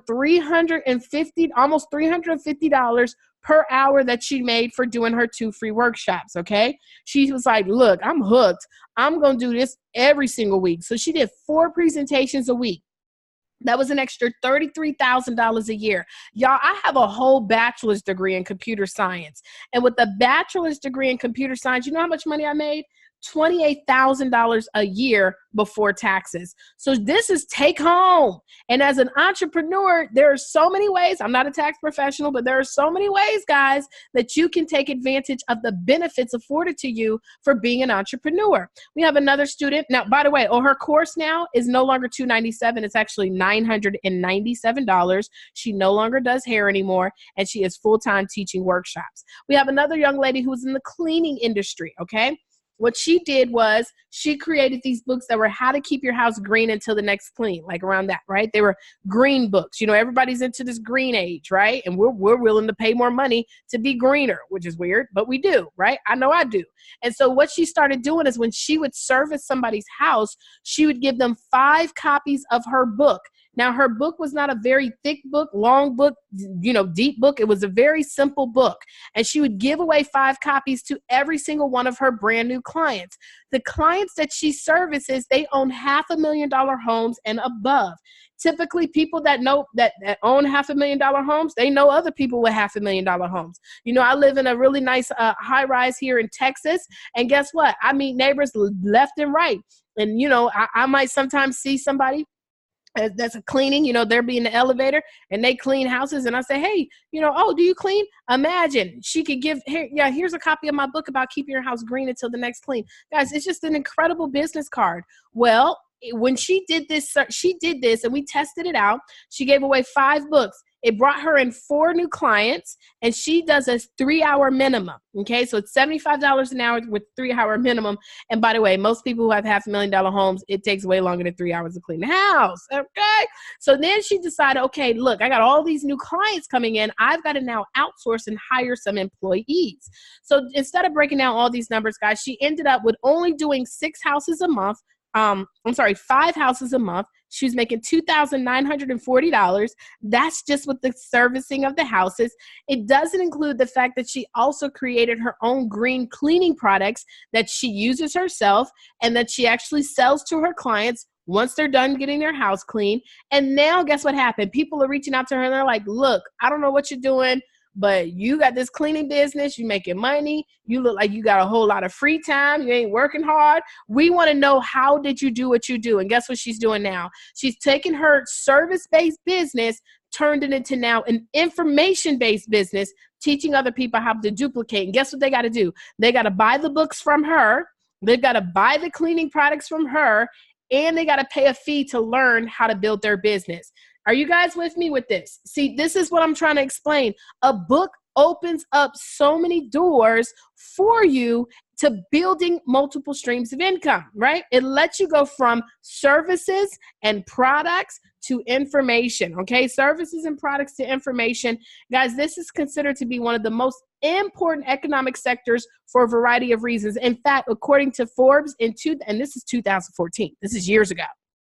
almost $350 per hour that she made for doing her 2 free workshops, okay? She was like, look, I'm hooked. I'm going to do this every single week. So she did 4 presentations a week. That was an extra $33,000 a year. Y'all, I have a whole bachelor's degree in computer science. And with the bachelor's degree in computer science, you know how much money I made? $28,000 a year before taxes. So this is take home. And as an entrepreneur, there are so many ways. I'm not a tax professional, but there are so many ways, guys, that you can take advantage of the benefits afforded to you for being an entrepreneur. We have another student. Now, by the way, her course now is no longer $297. It's actually $997. She no longer does hair anymore, and she is full-time teaching workshops. We have another young lady who's in the cleaning industry, okay? What she did was she created these books that were how to keep your house green until the next clean, like around that, right? They were green books. You know, everybody's into this green age, right? And we're willing to pay more money to be greener, which is weird, but we do, right? I know I do. And so what she started doing is when she would service somebody's house, she would give them 5 copies of her book. Now, her book was not a very thick book, long book, you know, deep book. It was a very simple book. And she would give away 5 copies to every single one of her brand new clients. The clients that she services, they own $500,000 homes and above. Typically, people that know that own $500,000 homes, they know other people with $500,000 homes. You know, I live in a really nice high rise here in Texas. And guess what? I meet neighbors left and right. And, you know, I might sometimes see somebody that's a cleaning, you know, they're being the elevator and they clean houses. And I say, hey, you know, oh, do you clean? Imagine she could give here. Yeah, here's a copy of my book about keeping your house green until the next clean. Guys, it's just an incredible business card. Well, when she did this and we tested it out. She gave away 5 books. It brought her in 4 new clients, and she does a 3-hour minimum. Okay, so it's $75 an hour with 3-hour minimum. And by the way, most people who have $500,000 homes, it takes way longer than 3 hours to clean the house. Okay, so then she decided, okay, look, I got all these new clients coming in. I've got to now outsource and hire some employees. So instead of breaking down all these numbers, guys, she ended up with only doing 5 houses a month. She was making $2,940. That's just with the servicing of the houses. It doesn't include the fact that she also created her own green cleaning products that she uses herself and that she actually sells to her clients once they're done getting their house clean. And now guess what happened? People are reaching out to her and they're like, look, I don't know what you're doing, but you got this cleaning business, you making money, you look like you got a whole lot of free time, you ain't working hard. We want to know, how did you do what you do? And guess what she's doing now? She's taken her service-based business, turned it into now an information-based business, teaching other people how to duplicate. And guess what they got to do? They got to buy the books from her, they've got to buy the cleaning products from her, and they got to pay a fee to learn how to build their business. Are you guys with me with this? See, this is what I'm trying to explain. A book opens up so many doors for you to building multiple streams of income, right? It lets you go from services and products to information, okay? Services and products to information. Guys, this is considered to be one of the most important economic sectors for a variety of reasons. In fact, according to Forbes, and this is 2014, this is years ago.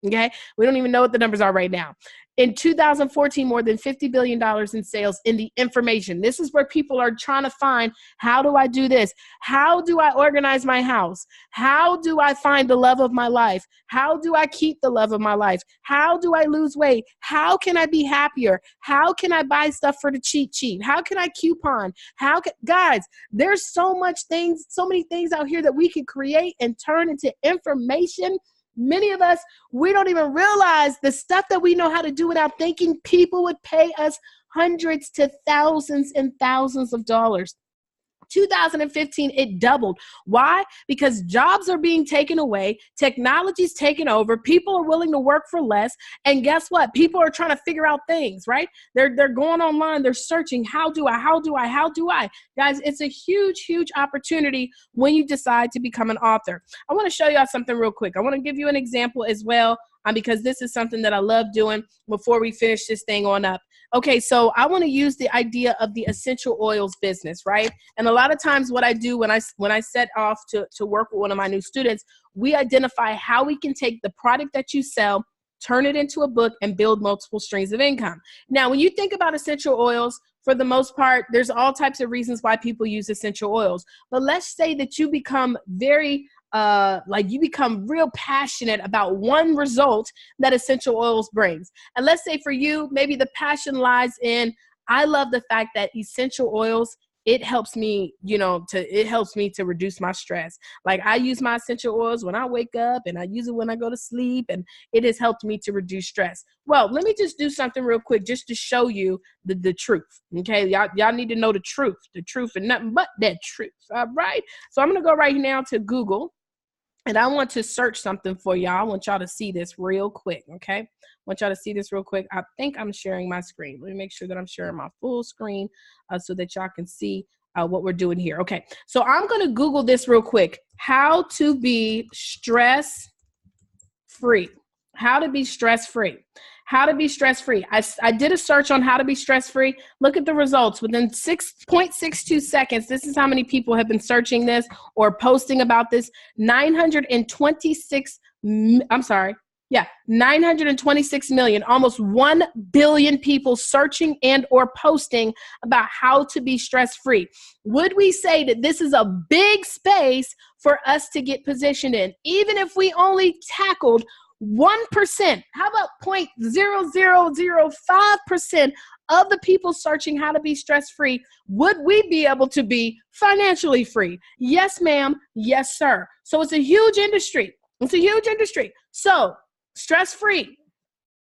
Okay, we don't even know what the numbers are right now. In 2014, more than $50 billion in sales in the information. This is where people are trying to find, how do I do this? How do I organize my house? How do I find the love of my life? How do I keep the love of my life? How do I lose weight? How can I be happier? How can I buy stuff for the cheap? How can I coupon? Guys, there's so many things out here that we can create and turn into information. Many of us, we don't even realize the stuff that we know how to do without thinking. People would pay us hundreds to thousands and thousands of dollars. 2015, it doubled. Why? Because jobs are being taken away, technology's taken over, people are willing to work for less, and guess what? People are trying to figure out things, right? They're going online, they're searching, how do I? Guys, it's a huge opportunity when you decide to become an author. I want to show y'all something real quick. I want to give you an example as well, because this is something that I love doing before we finish this thing on up. Okay, so I want to use the idea of the essential oils business, right? And a lot of times what I do when I set off to work with one of my new students, we identify how we can take the product that you sell, turn it into a book, and build multiple streams of income. Now, when you think about essential oils, for the most part, there's all types of reasons why people use essential oils. But let's say that you become you become real passionate about one result that essential oils brings. And let's say for you, maybe the passion lies in, I love the fact that essential oils, it helps me, to reduce my stress. Like, I use my essential oils when I wake up and I use it when I go to sleep, and it has helped me to reduce stress. Well, let me just do something real quick just to show you the truth. Okay, y'all need to know the truth and nothing but that truth. All right. So I'm going to go right now to Google. And I want to search something for y'all. I want y'all to see this real quick, okay? I think I'm sharing my screen. Let me make sure that I'm sharing my full screen so that y'all can see what we're doing here. Okay, so I'm going to Google this real quick. how to be stress-free. How to be stress-free. How to be stress-free. I did a search on how to be stress-free. Look at the results. Within 6.62 seconds, this is how many people have been searching this or posting about this. 926 million, almost 1 billion people searching and or posting about how to be stress-free. Would we say that this is a big space for us to get positioned in? Even if we only tackled 1%, how about 0.0005% of the people searching how to be stress-free, would we be able to be financially free? Yes, ma'am. Yes, sir. So it's a huge industry. It's a huge industry. So stress-free.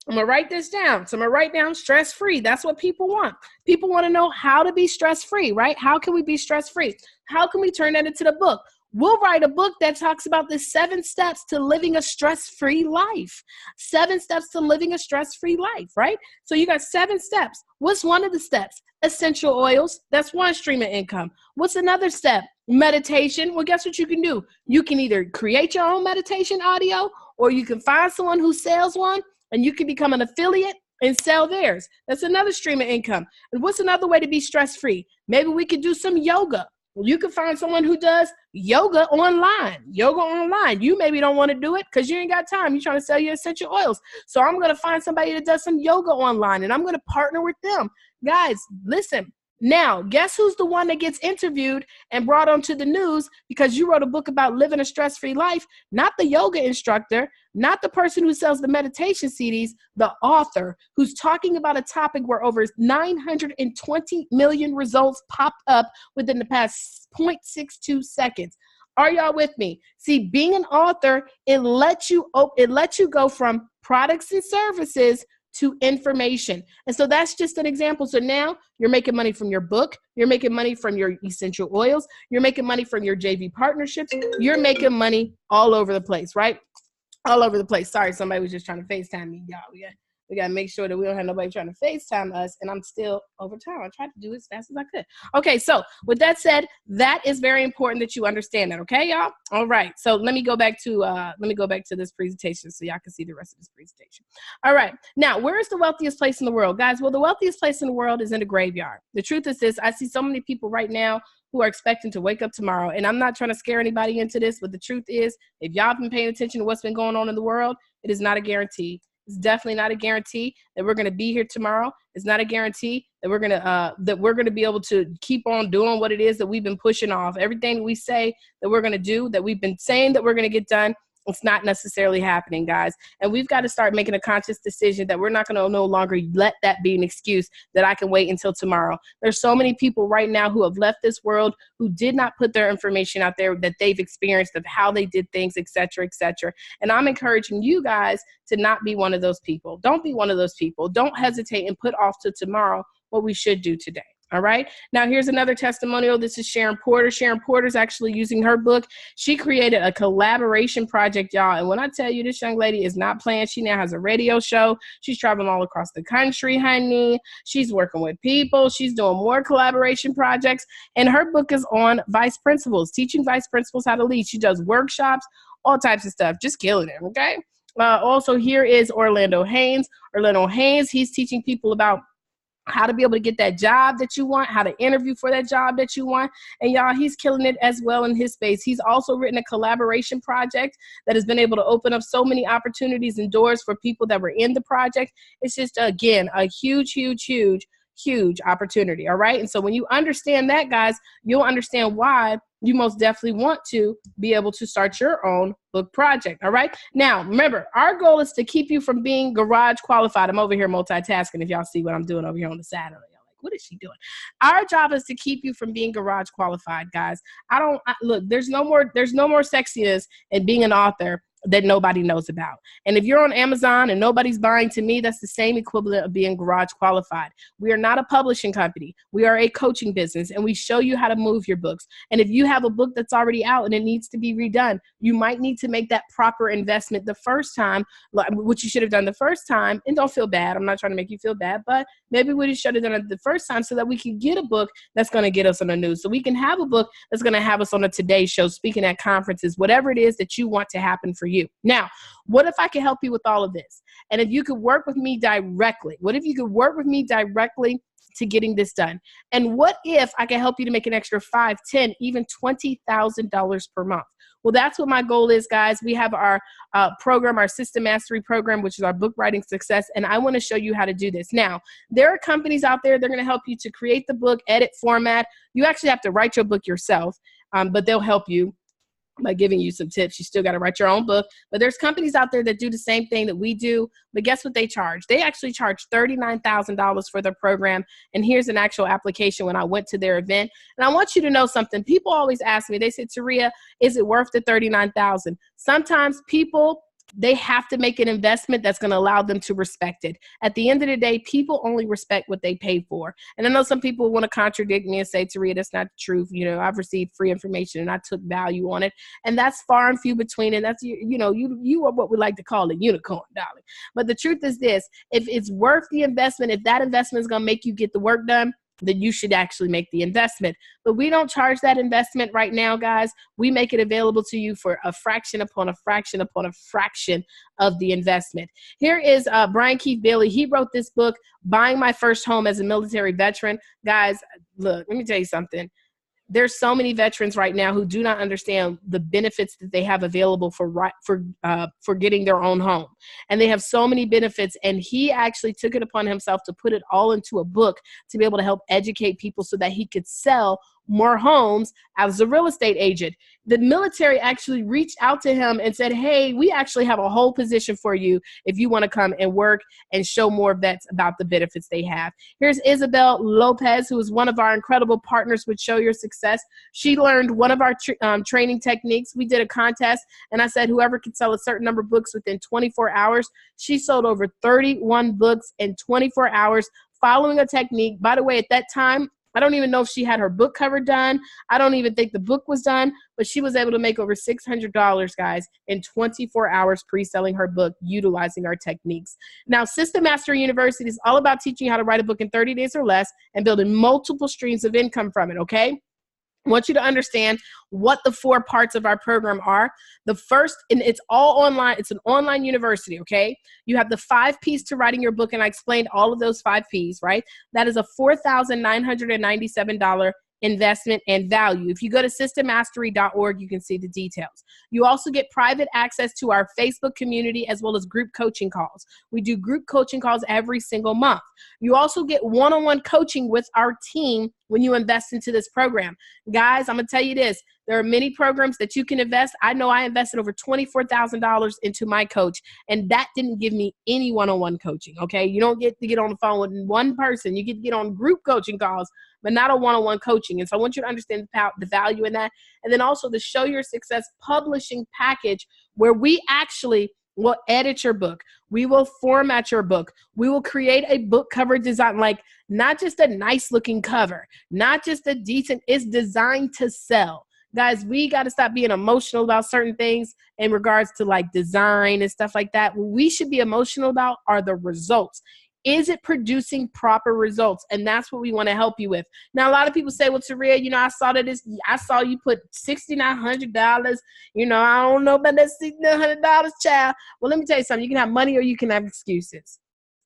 I'm going to write this down. So I'm going to write down stress-free. That's what people want. People want to know how to be stress-free, right? How can we be stress-free? How can we turn that into the book? We'll write a book that talks about the 7 steps to living a stress-free life. 7 steps to living a stress-free life, right? So you got 7 steps. What's one of the steps? Essential oils. That's one stream of income. What's another step? Meditation. Well, guess what you can do? You can either create your own meditation audio, or you can find someone who sells one, and you can become an affiliate and sell theirs. That's another stream of income. And what's another way to be stress-free? Maybe we could do some yoga. Well, you can find someone who does yoga online. You maybe don't want to do it because you ain't got time. You're trying to sell your essential oils. So I'm going to find somebody that does some yoga online, and I'm going to partner with them. Guys, listen. Now, guess who's the one that gets interviewed and brought onto the news because you wrote a book about living a stress-free life? Not the yoga instructor, not the person who sells the meditation CDs, the author who's talking about a topic where over 920 million results popped up within the past 0.62 seconds. Are y'all with me? See, being an author, it lets you go from products and services to information. And so that's just an example. So now you're making money from your book. You're making money from your essential oils. You're making money from your JV partnerships. You're making money all over the place, right? All over the place. Sorry, somebody was just trying to FaceTime me, y'all. We got to make sure that we don't have nobody trying to FaceTime us, and I'm still over time. I tried to do it as fast as I could. Okay, so with that said, that is very important that you understand that, okay, y'all? All right, so let me go back to this presentation so y'all can see the rest of this presentation. All right, now, where is the wealthiest place in the world? Guys, well, the wealthiest place in the world is in the graveyard. The truth is this, I see so many people right now who are expecting to wake up tomorrow, and I'm not trying to scare anybody into this, but the truth is, if y'all been paying attention to what's been going on in the world, it is not a guarantee. It's definitely not a guarantee that we're going to be here tomorrow. It's not a guarantee that we're going to be able to keep on doing what it is that we've been pushing off. Everything we say that we're going to do, that we've been saying that we're going to get done, it's not necessarily happening, guys. And we've got to start making a conscious decision that we're not going to no longer let that be an excuse that I can wait until tomorrow. There's so many people right now who have left this world who did not put their information out there that they've experienced of how they did things, et cetera, et cetera. And I'm encouraging you guys to not be one of those people. Don't be one of those people. Don't hesitate and put off to tomorrow what we should do today. All right. Now, here's another testimonial. This is Sharon Porter. Sharon Porter's actually using her book. She created a collaboration project, y'all. And when I tell you this young lady is not playing, she now has a radio show. She's traveling all across the country, honey. She's working with people. She's doing more collaboration projects. And her book is on vice principals, teaching vice principals how to lead. She does workshops, all types of stuff, just killing it. Okay. Also, here is Orlando Haynes. Orlando Haynes, he's teaching people about how to be able to get that job that you want, how to interview for that job that you want. And y'all, he's killing it as well in his space. He's also written a collaboration project that has been able to open up so many opportunities and doors for people that were in the project. It's just, again, a huge, huge, huge, huge opportunity. All right. And so when you understand that, guys, you'll understand why you most definitely want to be able to start your own book project. All right. Now, remember, our goal is to keep you from being garage qualified. I'm over here multitasking. If y'all see what I'm doing over here on the side, y'all like, what is she doing? Our job is to keep you from being garage qualified, guys. Look, there's no more sexiness in being an author that nobody knows about. And if you're on Amazon and nobody's buying, to me, that's the same equivalent of being garage qualified. We are not a publishing company. We are a coaching business, and we show you how to move your books. And if you have a book that's already out and it needs to be redone, you might need to make that proper investment the first time, which you should have done the first time. And don't feel bad. I'm not trying to make you feel bad, but maybe we should have done it the first time so that we can get a book that's going to get us on the news. So we can have a book that's going to have us on a Today Show, speaking at conferences, whatever it is that you want to happen for you. Now, what if I could help you with all of this? And if you could work with me directly, to getting this done? And what if I can help you to make an extra $5, $10, even $20,000 per month? Well, that's what my goal is, guys. We have our program, our System Mastery program, which is our book writing success. And I want to show you how to do this. Now, there are companies out there that are going to help you to create the book, edit, format. You actually have to write your book yourself, but they'll help you by giving you some tips. You still got to write your own book. But there's companies out there that do the same thing that we do. But guess what they charge? They actually charge $39,000 for their program. And here's an actual application when I went to their event. And I want you to know something. People always ask me, they say, Taria, is it worth the $39,000? Sometimes people, they have to make an investment that's going to allow them to respect it. At the end of the day, people only respect what they pay for. And I know some people want to contradict me and say, Taria, that's not the truth. You know, I've received free information and I took value on it. And that's far and few between. And that's, you are what we like to call a unicorn, darling. But the truth is this, if it's worth the investment, if that investment is going to make you get the work done, then you should actually make the investment. But we don't charge that investment right now, guys. We make it available to you for a fraction upon a fraction upon a fraction of the investment. Here is Brian Keith Bailey. He wrote this book, Buying My First Home as a Military Veteran. Guys, look, let me tell you something. There's so many veterans right now who do not understand the benefits that they have available for getting their own home. And they have so many benefits. And he actually took it upon himself to put it all into a book to be able to help educate people so that he could sell more homes as a real estate agent. The military actually reached out to him and said, hey, we actually have a whole position for you if you want to come and work and show more vets about the benefits they have. Here's Isabel Lopez, who is one of our incredible partners with Show Your Success. She learned one of our training techniques. We did a contest, and I said whoever could sell a certain number of books within 24 hours. She sold over 31 books in 24 hours following a technique. By the way, at that time, I don't even know if she had her book cover done. I don't even think the book was done, but she was able to make over $600, guys, in 24 hours pre-selling her book, utilizing our techniques. Now, System Mastery University is all about teaching you how to write a book in 30 days or less and building multiple streams of income from it, okay? I want you to understand what the 4 parts of our program are. The first, and it's all online. It's an online university, okay? You have the 5 P's to writing your book, and I explained all of those 5 P's, right? That is a $4,997 investment and value. If you go to systemmastery.org, you can see the details. You also get private access to our Facebook community as well as group coaching calls. We do group coaching calls every single month. You also get one-on-one coaching with our team when you invest into this program. Guys, I'm going to tell you this. There are many programs that you can invest. I know I invested over $24,000 into my coach, and that didn't give me any one-on-one coaching, okay? You don't get to get on the phone with one person. You get to get on group coaching calls, but not a one-on-one coaching. And so I want you to understand the value in that. And then also the Show Your Success publishing package, where we actually will edit your book. We will format your book. We will create a book cover design, like not just a nice looking cover, not just a decent, it's designed to sell. Guys, we got to stop being emotional about certain things in regards to like design and stuff like that. What we should be emotional about are the results. Is it producing proper results? And that's what we want to help you with. Now, a lot of people say, well, Taria, I saw you put $6,900. I don't know about that $6,900, child. Well, let me tell you something. You can have money or you can have excuses.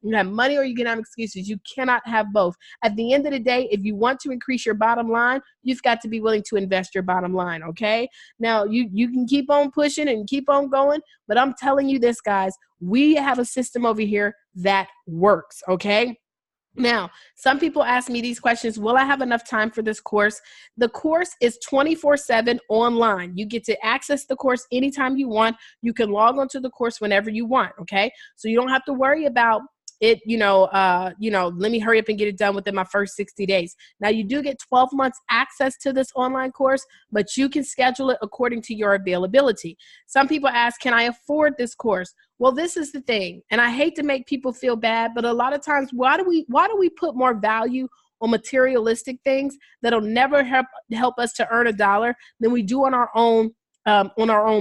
You can have money or you can have excuses. You cannot have both. At the end of the day, if you want to increase your bottom line, you've got to be willing to invest your bottom line, okay? Now, you can keep on pushing and keep on going, but I'm telling you this, guys, we have a system over here that works, okay? Now, some people ask me these questions. Will I have enough time for this course? The course is 24/7 online. You get to access the course anytime you want. You can log onto the course whenever you want, okay? So you don't have to worry about let me hurry up and get it done within my first 60 days. Now you do get 12 months access to this online course, but you can schedule it according to your availability. Some people ask, can I afford this course? Well, this is the thing, and I hate to make people feel bad, but a lot of times, why do we put more value on materialistic things that'll never help us to earn a dollar than we do on our own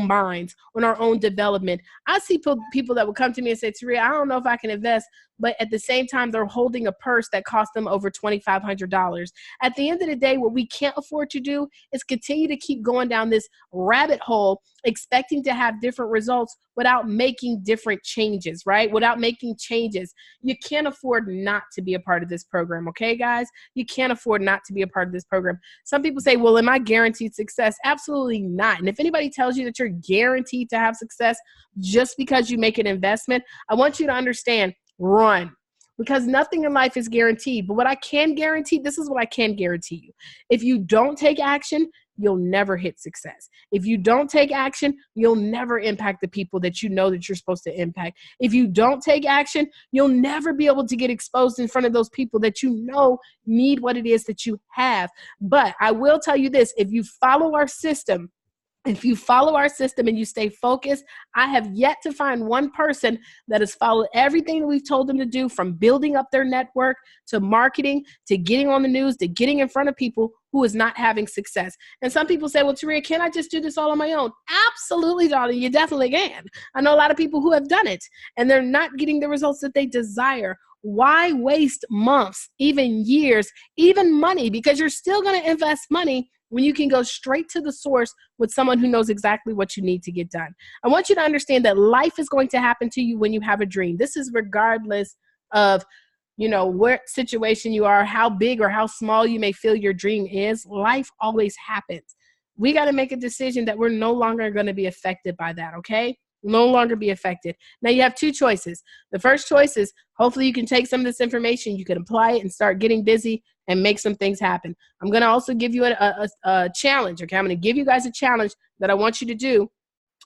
minds, on our own development? I see people that will come to me and say, Taria, I don't know if I can invest, but at the same time, they're holding a purse that cost them over $2,500. At the end of the day, what we can't afford to do is continue to keep going down this rabbit hole, expecting to have different results without making different changes, right? Without making changes. You can't afford not to be a part of this program, okay, guys? You can't afford not to be a part of this program. Some people say, well, am I guaranteed success? Absolutely not. And if anybody tells you that you're guaranteed to have success just because you make an investment, I want you to understand, run, because nothing in life is guaranteed. But what I can guarantee, this is what I can guarantee you. If you don't take action, you'll never hit success. If you don't take action, you'll never impact the people that you know that you're supposed to impact. If you don't take action, you'll never be able to get exposed in front of those people that you know need what it is that you have. But I will tell you this, if you follow our system, and you stay focused, I have yet to find one person that has followed everything that we've told them to do, from building up their network to marketing to getting on the news to getting in front of people, who is not having success. And some people say, well, Taria, can I just do this all on my own? Absolutely, darling. You definitely can. I know a lot of people who have done it and they're not getting the results that they desire. Why waste months, even years, even money? Because you're still going to invest money when you can go straight to the source with someone who knows exactly what you need to get done. I want you to understand that life is going to happen to you when you have a dream. This is regardless of, what situation you are, how big or how small you may feel your dream is. Life always happens. We got to make a decision that we're no longer going to be affected by that, okay? No longer be affected. Now you have two choices. The first choice is, hopefully you can take some of this information, you can apply it and start getting busy and make some things happen. I'm going to also give you a challenge, okay? I'm going to give you guys a challenge that I want you to do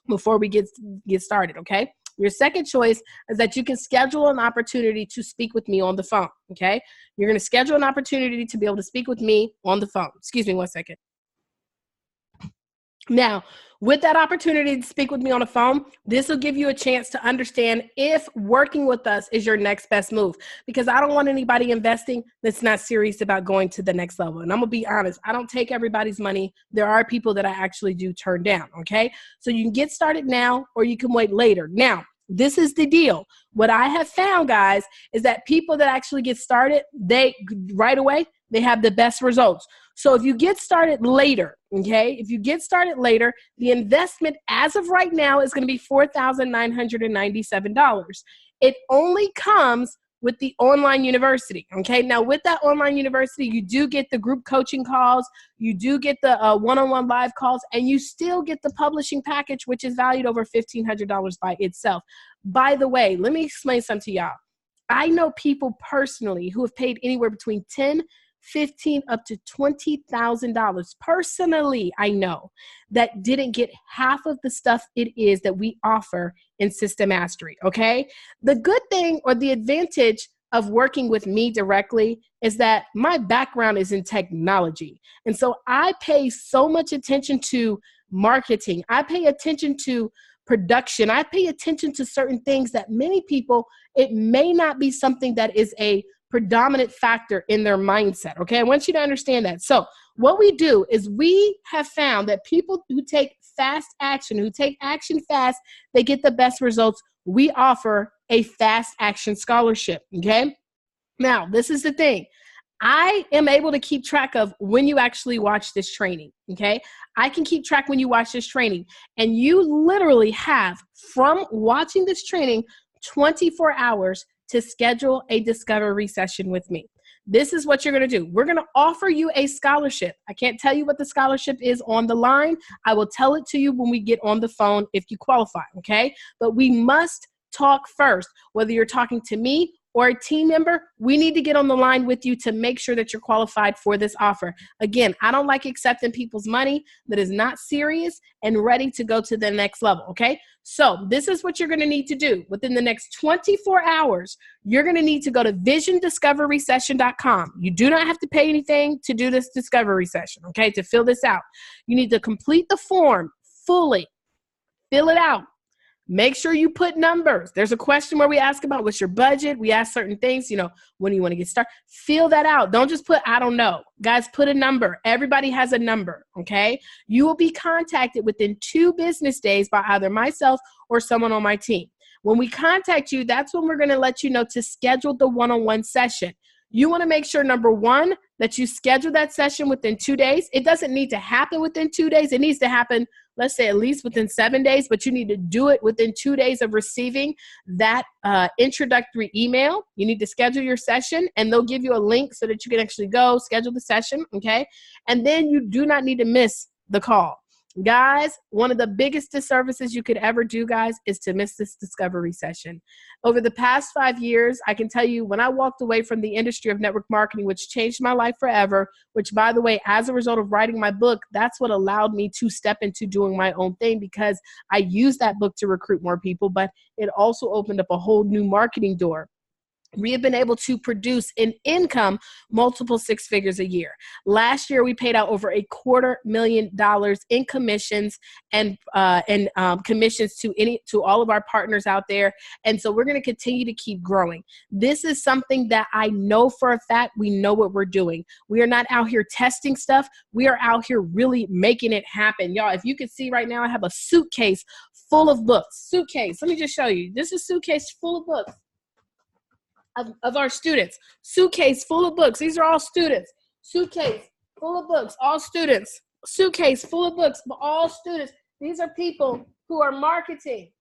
before we get started, okay? Your second choice is that you can schedule an opportunity to speak with me on the phone, okay? You're going to schedule an opportunity to be able to speak with me on the phone. Excuse me one second. Now, with that opportunity to speak with me on the phone, this will give you a chance to understand if working with us is your next best move, because I don't want anybody investing that's not serious about going to the next level. And I'm going to be honest, I don't take everybody's money. There are people that I actually do turn down, okay? So you can get started now or you can wait later. Now, this is the deal. What I have found, guys, is that people that actually get started, right away, they have the best results. So if you get started later, okay, the investment as of right now is going to be $4,997. It only comes with the online university, okay? Now, with that online university, you do get the group coaching calls, you do get the one-on-one live calls, and you still get the publishing package, which is valued over $1,500 by itself. By the way, let me explain something to y'all. I know people personally who have paid anywhere between $10,000, $15,000 up to $20,000. Personally, I know that didn't get half of the stuff it is that we offer in System Mastery, okay? The good thing or the advantage of working with me directly is that my background is in technology. And so I pay so much attention to marketing. I pay attention to production. I pay attention to certain things that many people, it may not be something that is a predominant factor in their mindset, okay? I want you to understand that. So what we do is we have found that people who take fast action, who take action fast, they get the best results. We offer a fast action scholarship, okay? Now, this is the thing. I am able to keep track of when you actually watch this training, okay? I can keep track when you watch this training. And you literally have, from watching this training, 24 hours to schedule a discovery session with me. This is what you're going to do. We're going to offer you a scholarship. I can't tell you what the scholarship is on the line. I will tell it to you when we get on the phone if you qualify, okay? But we must talk first, whether you're talking to me or a team member, we need to get on the line with you to make sure that you're qualified for this offer. Again, I don't like accepting people's money that is not serious and ready to go to the next level, okay? So this is what you're going to need to do. Within the next 24 hours, you're going to need to go to visiondiscoverysession.com. You do not have to pay anything to do this discovery session, okay, to fill this out. You need to complete the form fully. Fill it out. Make sure you put numbers. There's a question where we ask about what's your budget. We ask certain things, when do you want to get started? Fill that out. Don't just put, I don't know. Guys, put a number. Everybody has a number, okay? You will be contacted within 2 business days by either myself or someone on my team. When we contact you, that's when we're going to let you know to schedule the one-on-one session. You want to make sure, number one, that you schedule that session within 2 days. It doesn't need to happen within 2 days. It needs to happen, let's say, at least within 7 days, but you need to do it within 2 days of receiving that introductory email. You need to schedule your session, and they'll give you a link so that you can actually go schedule the session, okay? And then you do not need to miss the call. Guys, one of the biggest disservices you could ever do, guys, is to miss this discovery session. Over the past 5 years, I can tell you when I walked away from the industry of network marketing, which changed my life forever, which, by the way, as a result of writing my book, that's what allowed me to step into doing my own thing, because I used that book to recruit more people, but it also opened up a whole new marketing door. We have been able to produce an income multiple 6 figures a year. Last year, we paid out over $250,000 in commissions and commissions to all of our partners out there. And so we're going to continue to keep growing. This is something that I know for a fact we know what we're doing. We are not out here testing stuff. We are out here really making it happen. Y'all, if you can see right now, I have a suitcase full of books. Suitcase. Let me just show you. This is a suitcase full of books. Of our students. Suitcase full of books. These are all students. Suitcase full of books, all students. Suitcase full of books, all students. These are people who are marketing.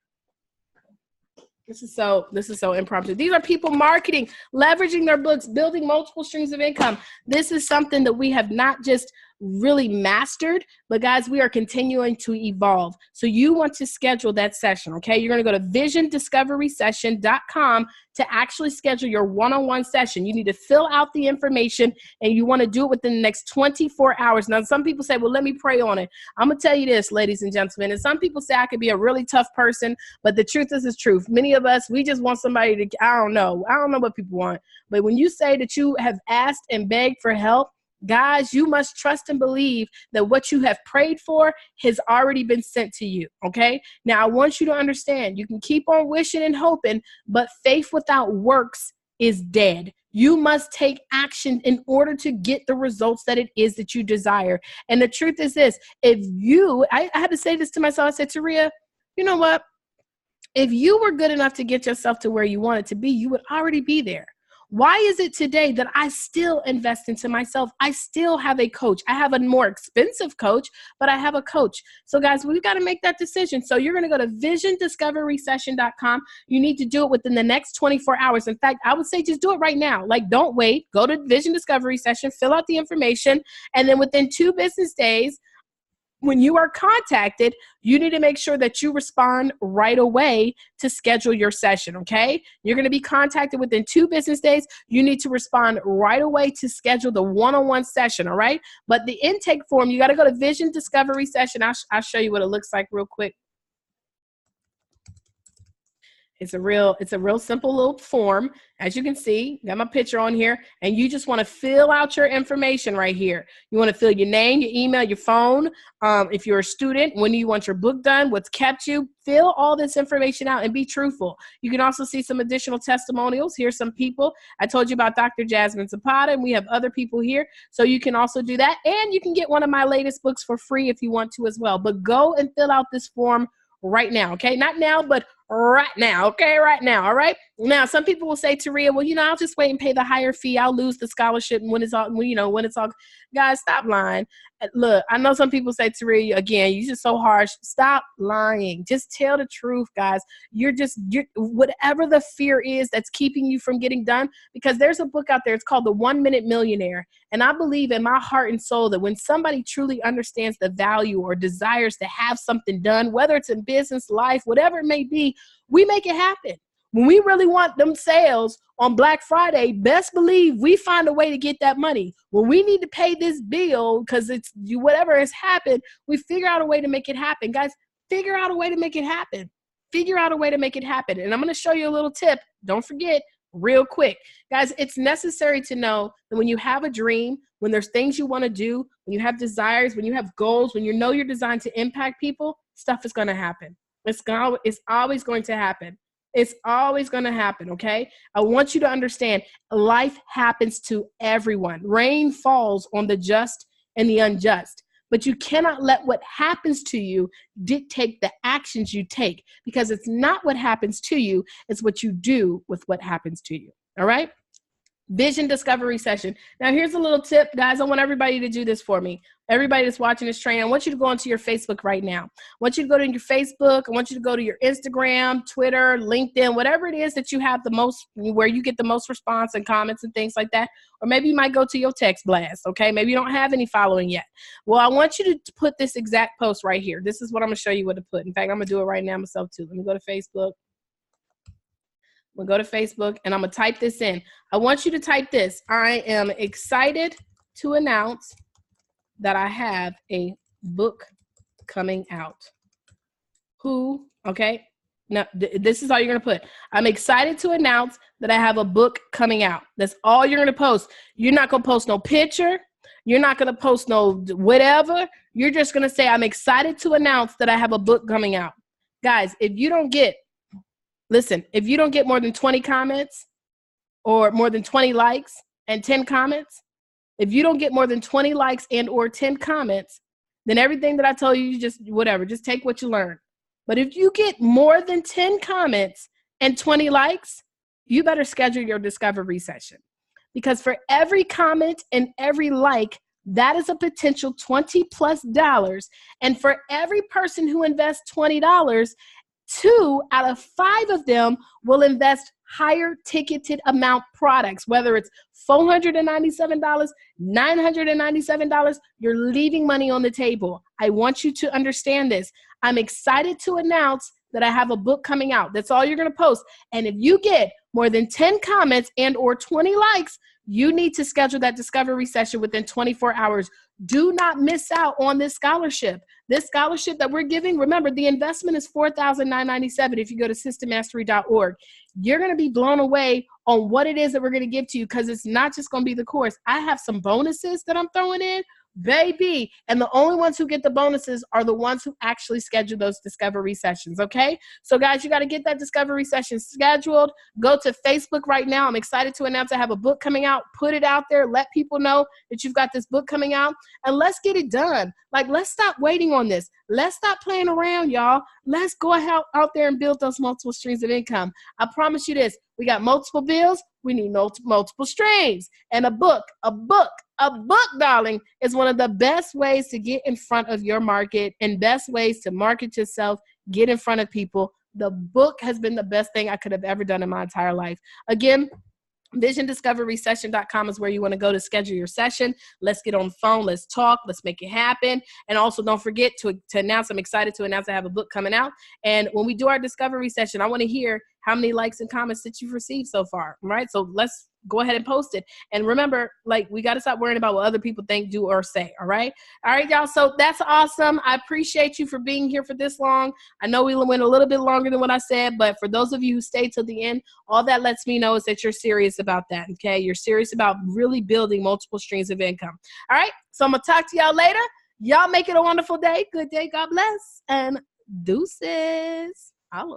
This is so impromptu. These are people marketing, leveraging their books, building multiple streams of income. This is something that we have not just really mastered, but guys, we are continuing to evolve. So you want to schedule that session, okay? You're going to go to visiondiscoverysession.com to actually schedule your one-on-one session. You need to fill out the information, and you want to do it within the next 24 hours. Now, some people say, well, let me pray on it. I'm going to tell you this, ladies and gentlemen, and some people say I could be a really tough person, but the truth is the truth. Many of us, we just want somebody to, I don't know what people want. But when you say that you have asked and begged for help, guys, you must trust and believe that what you have prayed for has already been sent to you, okay? Now, I want you to understand, you can keep on wishing and hoping, but faith without works is dead. You must take action in order to get the results that it is that you desire. And the truth is this, I had to say this to myself, I said, Taria, you know what? If you were good enough to get yourself to where you wanted to be, you would already be there. Why is it today that I still invest into myself? I still have a coach. I have a more expensive coach, but I have a coach. So guys, we've got to make that decision. So you're going to go to visiondiscoverysession.com. You need to do it within the next 24 hours. In fact, I would say just do it right now. Like, don't wait. Go to Vision Discovery Session, fill out the information, and then within 2 business days, when you are contacted, you need to make sure that you respond right away to schedule your session, okay? You're going to be contacted within 2 business days. You need to respond right away to schedule the one-on-one session, all right? But the intake form, you got to go to Vision Discovery Session. I'll show you what it looks like real quick. It's a real simple little form. As you can see, got my picture on here, and you just want to fill out your information right here. You want to fill your name, your email, your phone. If you're a student, when do you want your book done? What's kept you? Fill all this information out and be truthful. You can also see some additional testimonials. Here's some people. I told you about Dr. Jasmine Zapata, and we have other people here. So you can also do that, and you can get one of my latest books for free if you want to as well. But go and fill out this form right now, okay? Not now, but right now, okay? Right now, all right? Now, some people will say, Taria, well, I'll just wait and pay the higher fee. I'll lose the scholarship when it's all, guys, stop lying. Look, I know some people say, Taria, again, you're just so harsh. Stop lying. Just tell the truth, guys. You're whatever the fear is that's keeping you from getting done, because there's a book out there. It's called The 1 Minute Millionaire. And I believe in my heart and soul that when somebody truly understands the value or desires to have something done, whether it's in business, life, whatever it may be, we make it happen. When we really want them sales on Black Friday, best believe we find a way to get that money. When we need to pay this bill because it's whatever has happened, we figure out a way to make it happen. Guys, figure out a way to make it happen. Figure out a way to make it happen. And I'm going to show you a little tip. Don't forget, real quick. Guys, it's necessary to know that when you have a dream, when there's things you want to do, when you have desires, when you have goals, when you know you're designed to impact people, stuff is going to happen. It's always going to happen. It's always going to happen, okay? I want you to understand life happens to everyone. Rain falls on the just and the unjust. But you cannot let what happens to you dictate the actions you take, because it's not what happens to you, it's what you do with what happens to you, all right? Vision discovery session. Now, here's a little tip, guys. I want everybody to do this for me. Everybody that's watching this training, I want you to go onto your Facebook right now. I want you to go to your Facebook. I want you to go to your Instagram, Twitter, LinkedIn, whatever it is that you have the most, where you get the most response and comments and things like that. Or maybe you might go to your text blast, okay? Maybe you don't have any following yet. Well, I want you to put this exact post right here. This is what I'm going to show you what to put. In fact, I'm going to do it right now myself too. Let me go to Facebook. We'll go to Facebook and I'm going to type this in. I want you to type this. I am excited to announce that I have a book coming out. Okay? Now, this is all you're going to put. I'm excited to announce that I have a book coming out. That's all you're going to post. You're not going to post no picture. You're not going to post no whatever. You're just going to say, I'm excited to announce that I have a book coming out. Guys, if you don't get more than 20 comments or more than 20 likes and 10 comments, if you don't get more than 20 likes and or 10 comments, then everything that I told you, just take what you learned. But if you get more than 10 comments and 20 likes, you better schedule your discovery session. Because for every comment and every like, that is a potential $20+ And for every person who invests $20, 2 out of 5 of them will invest higher ticketed amount products, whether it's $497, $997, you're leaving money on the table. I want you to understand this. I'm excited to announce that I have a book coming out. That's all you're going to post. And if you get more than 10 comments and or 20 likes, you need to schedule that discovery session within 24 hours. Do not miss out on this scholarship. This scholarship that we're giving, remember, the investment is $4,997 if you go to systemmastery.org. You're going to be blown away on what it is that we're going to give to you, because it's not just going to be the course. I have some bonuses that I'm throwing in, baby. And the only ones who get the bonuses are the ones who actually schedule those discovery sessions, okay? So guys, you got to get that discovery session scheduled. Go to Facebook right now. I'm excited to announce I have a book coming out. Put it out there. Let people know that you've got this book coming out, and let's get it done. Like, let's stop waiting on this. Let's stop playing around, y'all. Let's go out there and build those multiple streams of income. I promise you this. We got multiple bills. We need multiple streams. And a book, darling, is one of the best ways to get in front of your market and best ways to market yourself, get in front of people. The book has been the best thing I could have ever done in my entire life. Again, visiondiscoverysession.com is where you want to go to schedule your session. Let's get on the phone. Let's talk. Let's make it happen. And also don't forget to announce, I'm excited to announce I have a book coming out. And when we do our discovery session, I want to hear how many likes and comments that you've received so far. All right. So let's go ahead and post it. And remember, like, we got to stop worrying about what other people think, do, or say. All right. All right, y'all. So that's awesome. I appreciate you for being here for this long. I know we went a little bit longer than what I said, but for those of you who stayed till the end, all that lets me know is that you're serious about that. Okay. You're serious about really building multiple streams of income. All right. So I'm going to talk to y'all later. Y'all make it a wonderful day. Good day. God bless. And deuces. Holla.